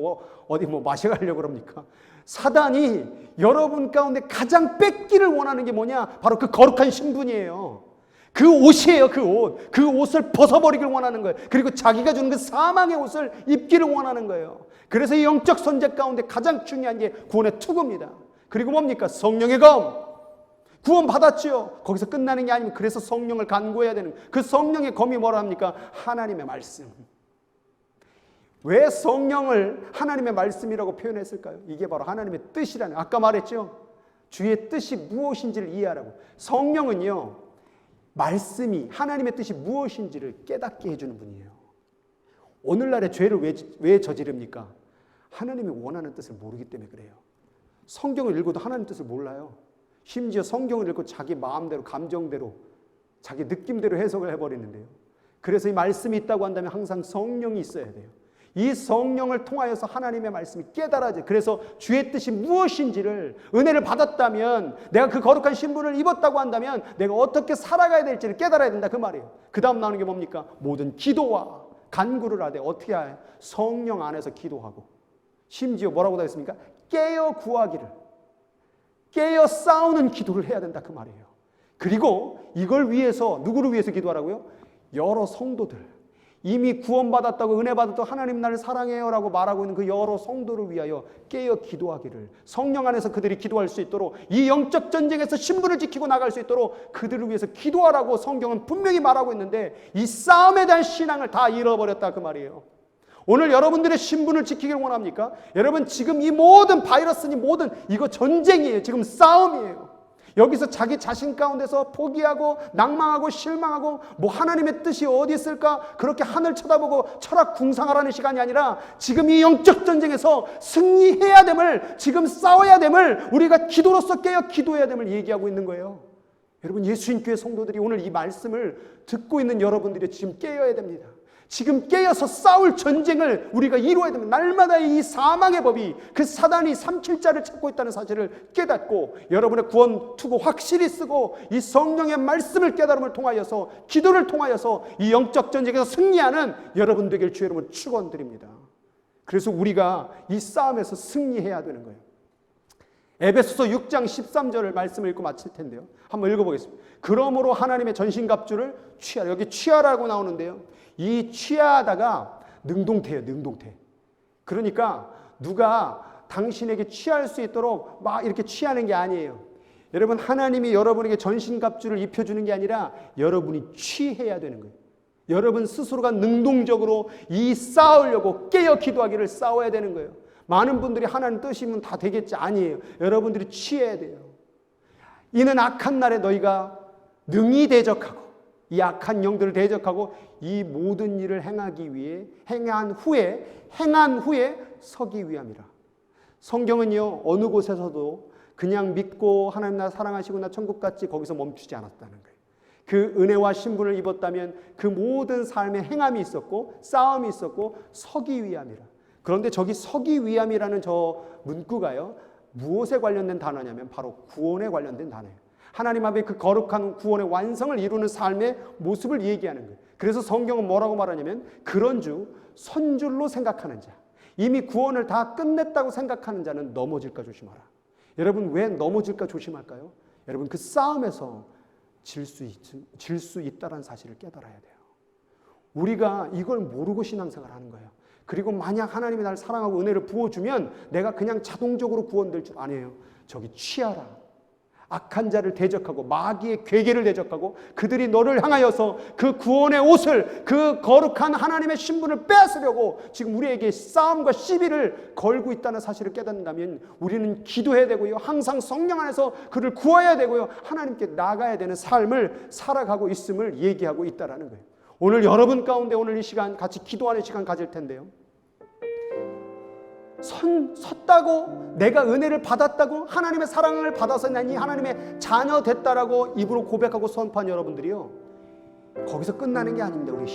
어디 마셔가려고 그럽니까? 사단이 여러분 가운데 가장 뺏기를 원하는 게 뭐냐? 바로 그 거룩한 신분이에요. 그 옷이에요. 그 옷. 그 옷을 벗어버리길 원하는 거예요. 그리고 자기가 주는 그 사망의 옷을 입기를 원하는 거예요. 그래서 이 영적 선제 가운데 가장 중요한 게 구원의 투구입니다. 그리고 뭡니까? 성령의 검. 구원 받았지요. 거기서 끝나는 게 아니면 그래서 성령을 간구해야 되는, 그 성령의 검이 뭐라 합니까? 하나님의 말씀. 왜 성령을 하나님의 말씀이라고 표현했을까요? 이게 바로 하나님의 뜻이라는, 아까 말했죠. 주의 뜻이 무엇인지를 이해하라고. 성령은요, 말씀이 하나님의 뜻이 무엇인지를 깨닫게 해주는 분이에요. 오늘날의 죄를 왜 저지릅니까? 하나님이 원하는 뜻을 모르기 때문에 그래요. 성경을 읽어도 하나님 뜻을 몰라요. 심지어 성경을 읽고 자기 마음대로, 감정대로, 자기 느낌대로 해석을 해버리는데요. 그래서 이 말씀이 있다고 한다면 항상 성령이 있어야 돼요. 이 성령을 통하여서 하나님의 말씀이 깨달아져요. 그래서 주의 뜻이 무엇인지를, 은혜를 받았다면, 내가 그 거룩한 신분을 입었다고 한다면 내가 어떻게 살아가야 될지를 깨달아야 된다, 그 말이에요. 그 다음 나오는 게 뭡니까? 모든 기도와 간구를 하되 어떻게 해야 해요? 성령 안에서 기도하고, 심지어 뭐라고 되어 있습니까? 깨어 구하기를, 깨어 싸우는 기도를 해야 된다, 그 말이에요. 그리고 이걸 위해서, 누구를 위해서 기도하라고요? 여러 성도들, 이미 구원받았다고, 은혜 받았다고, 하나님 나를 사랑해요 라고 말하고 있는 그 여러 성도를 위하여 깨어 기도하기를, 성령 안에서 그들이 기도할 수 있도록, 이 영적 전쟁에서 신분을 지키고 나갈 수 있도록 그들을 위해서 기도하라고 성경은 분명히 말하고 있는데, 이 싸움에 대한 신앙을 다 잃어버렸다, 그 말이에요. 오늘 여러분들의 신분을 지키기를 원합니까? 여러분, 지금 이 모든 바이러스니 모든 이거 전쟁이에요. 지금 싸움이에요. 여기서 자기 자신 가운데서 포기하고 낭망하고 실망하고, 뭐 하나님의 뜻이 어디 있을까 그렇게 하늘 쳐다보고 철학 궁상하라는 시간이 아니라, 지금 이 영적 전쟁에서 승리해야 됨을, 지금 싸워야 됨을, 우리가 기도로서 깨어 기도해야 됨을 얘기하고 있는 거예요. 여러분, 예수님교회 성도들이 오늘 이 말씀을 듣고 있는 여러분들이 지금 깨어야 됩니다. 지금 깨어서 싸울 전쟁을 우리가 이루어야 됩니다. 날마다 이 사망의 법이, 그 사단이 3킬자를 찾고 있다는 사실을 깨닫고, 여러분의 구원 투구 확실히 쓰고, 이 성령의 말씀을 깨달음을 통하여서, 기도를 통하여서 이 영적 전쟁에서 승리하는 여러분 되길 주의 이름으로 축원드립니다. 그래서 우리가 이 싸움에서 승리해야 되는 거예요. 에베소서 6장 13절을 말씀을 읽고 마칠 텐데요, 한번 읽어보겠습니다. 그러므로 하나님의 전신갑주를 취하라. 여기 취하라고 나오는데요, 이 취하다가 능동태예요, 능동태. 그러니까 누가 당신에게 취할 수 있도록 막 이렇게 취하는 게 아니에요. 여러분, 하나님이 여러분에게 전신갑주를 입혀주는 게 아니라 여러분이 취해야 되는 거예요. 여러분 스스로가 능동적으로 이 싸우려고 깨어 기도하기를 싸워야 되는 거예요. 많은 분들이 하나님 뜻이면 다 되겠지, 아니에요. 여러분들이 취해야 돼요. 이는 악한 날에 너희가 능히 대적하고, 이 악한 영들을 대적하고 이 모든 일을 행하기 위해 행한 후에 서기 위함이라. 성경은요, 어느 곳에서도 그냥 믿고 하나님 나 사랑하시고 나 천국 갔지 거기서 멈추지 않았다는 거예요. 그 은혜와 신분을 입었다면 그 모든 삶에 행함이 있었고 싸움이 있었고 서기 위함이라. 그런데 저기 서기 위함이라는 저 문구가요, 무엇에 관련된 단어냐면 바로 구원에 관련된 단어예요. 하나님 앞에 그 거룩한 구원의 완성을 이루는 삶의 모습을 얘기하는 거예요. 그래서 성경은 뭐라고 말하냐면, 그런 주 선줄로 생각하는 자, 이미 구원을 다 끝냈다고 생각하는 자는 넘어질까 조심하라. 여러분, 왜 넘어질까 조심할까요? 여러분, 그 싸움에서 질 수 있다는 사실을 깨달아야 돼요. 우리가 이걸 모르고 신앙생활을 하는 거예요. 그리고 만약 하나님이 나를 사랑하고 은혜를 부어주면 내가 그냥 자동적으로 구원될 줄 아니에요. 저기 취하라. 악한 자를 대적하고 마귀의 괴계를 대적하고, 그들이 너를 향하여서 그 구원의 옷을, 그 거룩한 하나님의 신분을 뺏으려고 지금 우리에게 싸움과 시비를 걸고 있다는 사실을 깨닫는다면 우리는 기도해야 되고요, 항상 성령 안에서 그를 구해야 되고요, 하나님께 나가야 되는 삶을 살아가고 있음을 얘기하고 있다는 거예요. 오늘 여러분 가운데 오늘 이 시간 같이 기도하는 시간 가질 텐데요, 섰다고, 내가 은혜를 받았다고, 하나님의 사랑을 받아서 난 이 하나님의 자녀 됐다라고 입으로 고백하고 선포한 여러분들이요, 거기서 끝나는 게 아닙니다. 우리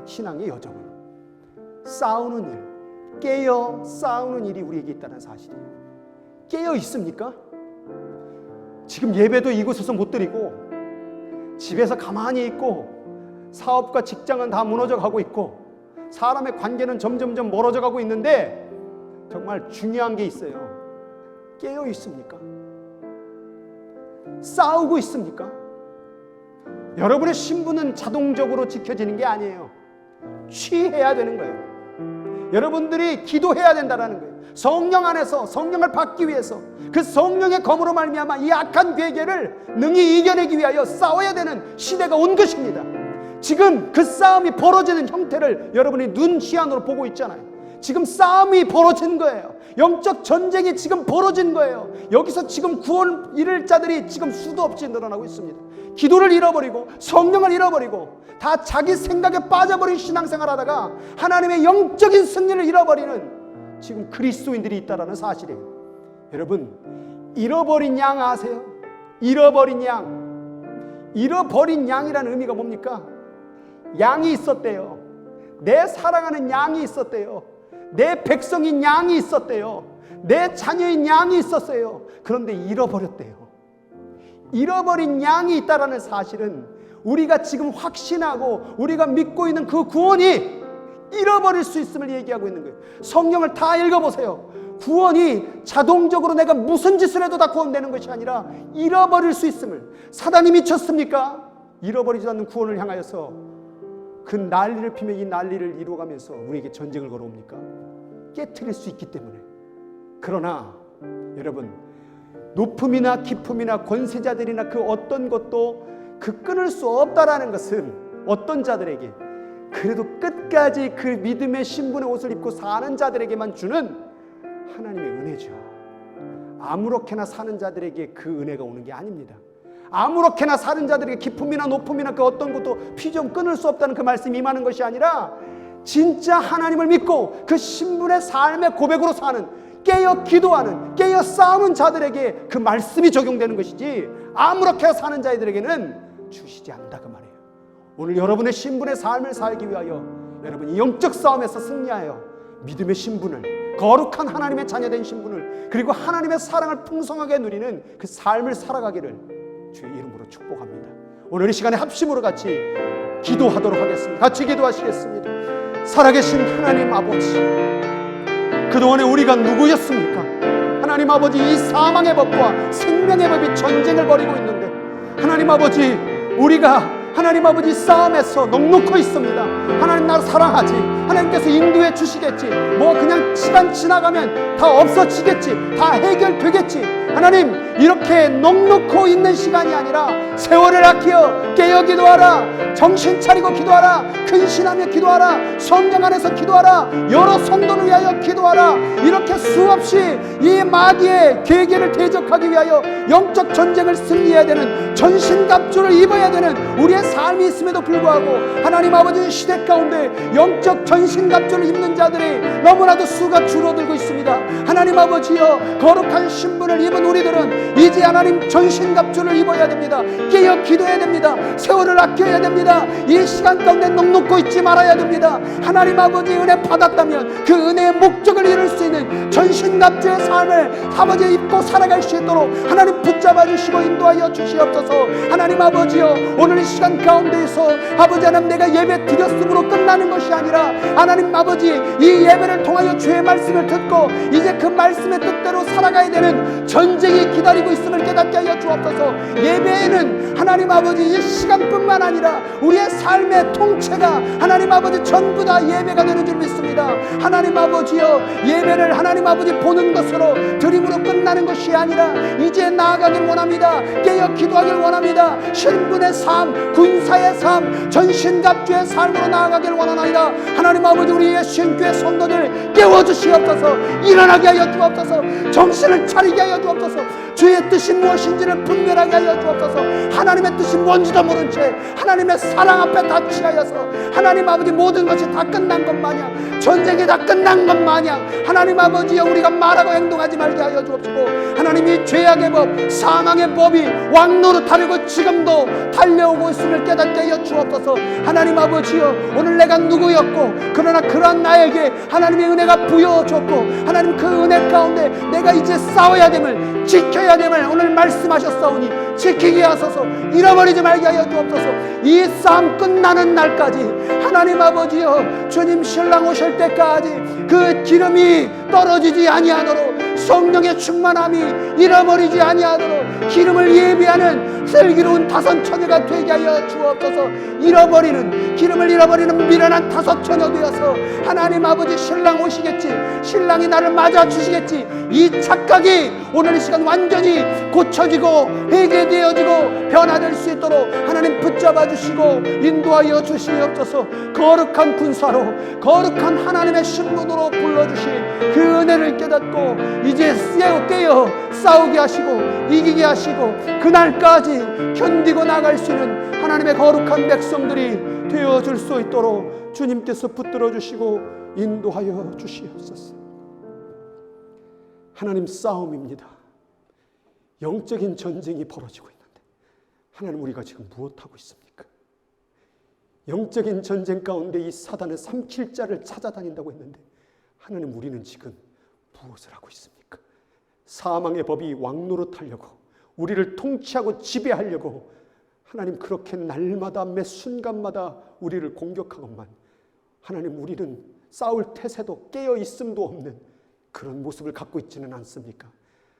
신앙의 여정은 싸우는 일, 깨어 싸우는 일이 우리에게 있다는 사실이에요. 깨어 있습니까? 지금 예배도 이곳에서 못 드리고, 집에서 가만히 있고, 사업과 직장은 다 무너져 가고 있고, 사람의 관계는 점점점 멀어져 가고 있는데, 정말 중요한 게 있어요. 깨어 있습니까? 싸우고 있습니까? 여러분의 신분은 자동적으로 지켜지는 게 아니에요. 취해야 되는 거예요. 여러분들이 기도해야 된다는 거예요. 성령 안에서 성령을 받기 위해서, 그 성령의 검으로 말미암아 이 악한 괴계를 능히 이겨내기 위하여 싸워야 되는 시대가 온 것입니다. 지금 그 싸움이 벌어지는 형태를 여러분이 눈 시안으로 보고 있잖아요. 지금 싸움이 벌어진 거예요. 영적 전쟁이 지금 벌어진 거예요. 여기서 지금 구원 잃을 자들이 지금 수도 없이 늘어나고 있습니다. 기도를 잃어버리고 성령을 잃어버리고 다 자기 생각에 빠져버린 신앙생활 하다가 하나님의 영적인 승리를 잃어버리는 지금 그리스도인들이 있다는 사실이에요. 여러분, 잃어버린 양 아세요? 잃어버린 양. 잃어버린 양이라는 의미가 뭡니까? 양이 있었대요. 내 사랑하는 양이 있었대요. 내 백성인 양이 있었대요. 내 자녀인 양이 있었어요. 그런데 잃어버렸대요. 잃어버린 양이 있다라는 사실은 우리가 지금 확신하고 우리가 믿고 있는 그 구원이 잃어버릴 수 있음을 얘기하고 있는 거예요. 성경을 다 읽어보세요. 구원이 자동적으로 내가 무슨 짓을 해도 다 구원되는 것이 아니라 잃어버릴 수 있음을. 사단이 미쳤습니까? 잃어버리지 않는 구원을 향하여서 그 난리를 피며 이 난리를 이루어가면서 우리에게 전쟁을 걸어옵니까? 깨트릴 수 있기 때문에. 그러나 여러분, 높음이나 기품이나 권세자들이나 그 어떤 것도 그 끊을 수 없다라는 것은 어떤 자들에게, 그래도 끝까지 그 믿음의 신분의 옷을 입고 사는 자들에게만 주는 하나님의 은혜죠. 아무렇게나 사는 자들에게 그 은혜가 오는 게 아닙니다. 아무렇게나 사는 자들에게 기품이나 높음이나 그 어떤 것도 피좀 끊을 수 없다는 그 말씀이 임하는 것이 아니라 진짜 하나님을 믿고 그 신분의 삶의 고백으로 사는, 깨어 기도하는, 깨어 싸우는 자들에게 그 말씀이 적용되는 것이지 아무렇게나 사는 자들에게는 주시지 않는다 그 말이에요. 오늘 여러분의 신분의 삶을 살기 위하여 여러분이 영적 싸움에서 승리하여 믿음의 신분을, 거룩한 하나님의 자녀된 신분을, 그리고 하나님의 사랑을 풍성하게 누리는 그 삶을 살아가기를 주의 이름으로 축복합니다. 오늘 이 시간에 합심으로 같이 기도하도록 하겠습니다. 같이 기도하시겠습니다. 살아계신 하나님 아버지, 그동안에 우리가 누구였습니까? 하나님 아버지, 이 사망의 법과 생명의 법이 전쟁을 벌이고 있는데 하나님 아버지, 우리가 하나님 아버지 싸움에서 넉넉히 있습니다. 하나님 나를 사랑하지, 하나님께서 인도해 주시겠지, 뭐 그냥 시간 지나가면 다 없어지겠지, 다 해결되겠지. 하나님, 이렇게 넉넉히 있는 시간이 아니라 세월을 아끼어 깨어 기도하라, 정신 차리고 기도하라, 근신하며 기도하라, 성령 안에서 기도하라, 여러 성도를 위하여 기도하라. 이렇게 수없이 이 마귀의 계계를 대적하기 위하여 영적 전쟁을 승리해야 되는, 전신갑주를 입어야 되는 우리의 삶이 있음에도 불구하고 하나님 아버지, 시대 가운데 영적 전신갑주를 입는 자들이 너무나도 수가 줄어들고 있습니다. 하나님 아버지여, 거룩한 신분을 입은 우리들은 이제 하나님 전신갑주를 입어야 됩니다. 깨어 기도해야 됩니다. 세월을 아껴야 됩니다. 이 시간 가운데 넉넉히 있지 말아야 됩니다. 하나님 아버지 은혜 받았다면 그 은혜의 목적을 이룰 수 있는 전신갑주의 삶을 아버지 입고 살아갈 수 있도록 하나님 붙잡아 주시고 인도하여 주시옵소서. 하나님 아버지여, 오늘 이 시간 가운데에서 아버지 하나님, 내가 예배 드렸음으로 끝나는 것이 아니라 하나님 아버지, 이 예배를 통하여 주의 말씀을 듣고 이제 그 말씀의 뜻대로 살아가야 되는 전쟁이 기다리고 있음을 깨닫게 하여 주옵소서. 예배에는 하나님 아버지 이 시간뿐만 아니라 우리의 삶의 통째가 하나님 아버지 전부 다 예배가 되는 줄 믿습니다. 하나님 아버지여, 예배를 하나님 아버지 보는 것으로 드림으로 끝나는 것이 아니라 이제 나아가길 원합니다. 깨어 기도하길 원합니다. 신분의 삶, 군사의 삶, 전신갑주의 삶으로 나아가길 원하나이다. 하나님 아버지, 우리 예수님교회 성도들 깨워주시옵소서. 일어나게 하여 주옵소서. 정신을 차리게 하여 주옵소서. 주의 뜻이 무엇인지를 분별하게 하여 주옵소서. 하나님의 뜻이 뭔지도 모른 채 하나님의 사랑 앞에 다 취하여서 하나님 아버지, 모든 것이 다 끝난 것 마냥, 전쟁이 다 끝난 것 마냥 하나님 아버지여, 우리가 말하고 행동하지 말게 하여 주옵시고, 하나님이 죄악의 법, 사망의 법이 왕노릇하려고 지금도 달려오고 있음을 깨닫게 하여 주옵소서. 하나님 아버지여, 오늘 내가 누구였고 그러나 그러한 나에게 하나님의 은혜가 부여졌고 하나님 그 은혜 가운데 내가 이제 싸워야 됨을, 지켜야 됨을 오늘 말씀하셨사오니 지키게 하소서. 잃어버리지 말게 하여 주옵소서. 이 싸움 끝나는 날까지 하나님 아버지여, 주님 신랑 오실 때까지 그 기름이 떨어지지 아니하도록, 성령의 충만함이 잃어버리지 아니하도록 기름을 예비하는 슬기로운 다섯 처녀가 되게 하여 주옵소서. 기름을 잃어버리는 미련한 다섯 처녀 되어서 하나님 아버지, 신랑 오시겠지, 신랑이 나를 맞아 주시겠지, 이 착각이 오늘 이 시간 완전히 고쳐지고 회개되어지고 변화될 수 있도록 하나님 붙잡아 주시고 인도하여 주시옵소서. 거룩한 군사로, 거룩한 하나님의 신분으로 불러주신 그 은혜를 깨닫고 이제 깨어 싸우게 하시고 이기게 하시고 그날까지 견디고 나갈 수 있는 하나님의 거룩한 백성들이 되어줄 수 있도록 주님께서 붙들어 주시고 인도하여 주시옵소서. 하나님 싸움입니다. 영적인 전쟁이 벌어지고 있는데 하나님 우리가 지금 무엇하고 있습니까? 영적인 전쟁 가운데 이 사단은 삼킬 자를 찾아다닌다고 했는데 하나님 우리는 지금 무엇을 하고 있습니까? 사망의 법이 왕노릇하려고 우리를 통치하고 지배하려고 하나님 그렇게 날마다 매 순간마다 우리를 공격하건만 하나님 우리는 싸울 태세도 깨어 있음도 없는 그런 모습을 갖고 있지는 않습니까?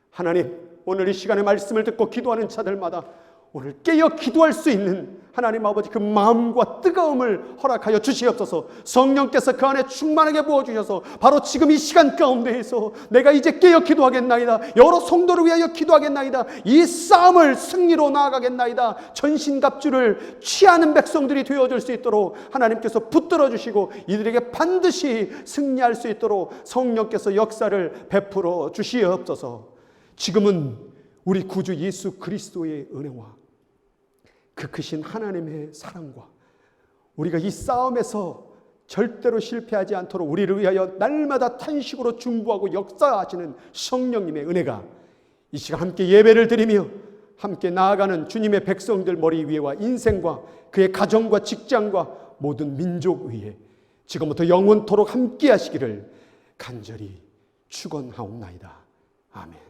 하나님 오늘 이 시간에 말씀을 듣고 기도하는 자들마다 오늘 깨어 기도할 수 있는 하나님 아버지 그 마음과 뜨거움을 허락하여 주시옵소서. 성령께서 그 안에 충만하게 부어주셔서 바로 지금 이 시간 가운데에서 내가 이제 깨어 기도하겠나이다, 여러 성도를 위하여 기도하겠나이다, 이 싸움을 승리로 나아가겠나이다, 전신갑주를 취하는 백성들이 되어줄 수 있도록 하나님께서 붙들어 주시고 이들에게 반드시 승리할 수 있도록 성령께서 역사를 베풀어 주시옵소서. 지금은 우리 구주 예수 그리스도의 은혜와 그 크신 하나님의 사랑과 우리가 이 싸움에서 절대로 실패하지 않도록 우리를 위하여 날마다 탄식으로 중보하고 역사하시는 성령님의 은혜가 이 시간 함께 예배를 드리며 함께 나아가는 주님의 백성들 머리 위에와 인생과 그의 가정과 직장과 모든 민족 위에 지금부터 영원토록 함께 하시기를 간절히 축원하옵나이다. 아멘.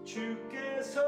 주께서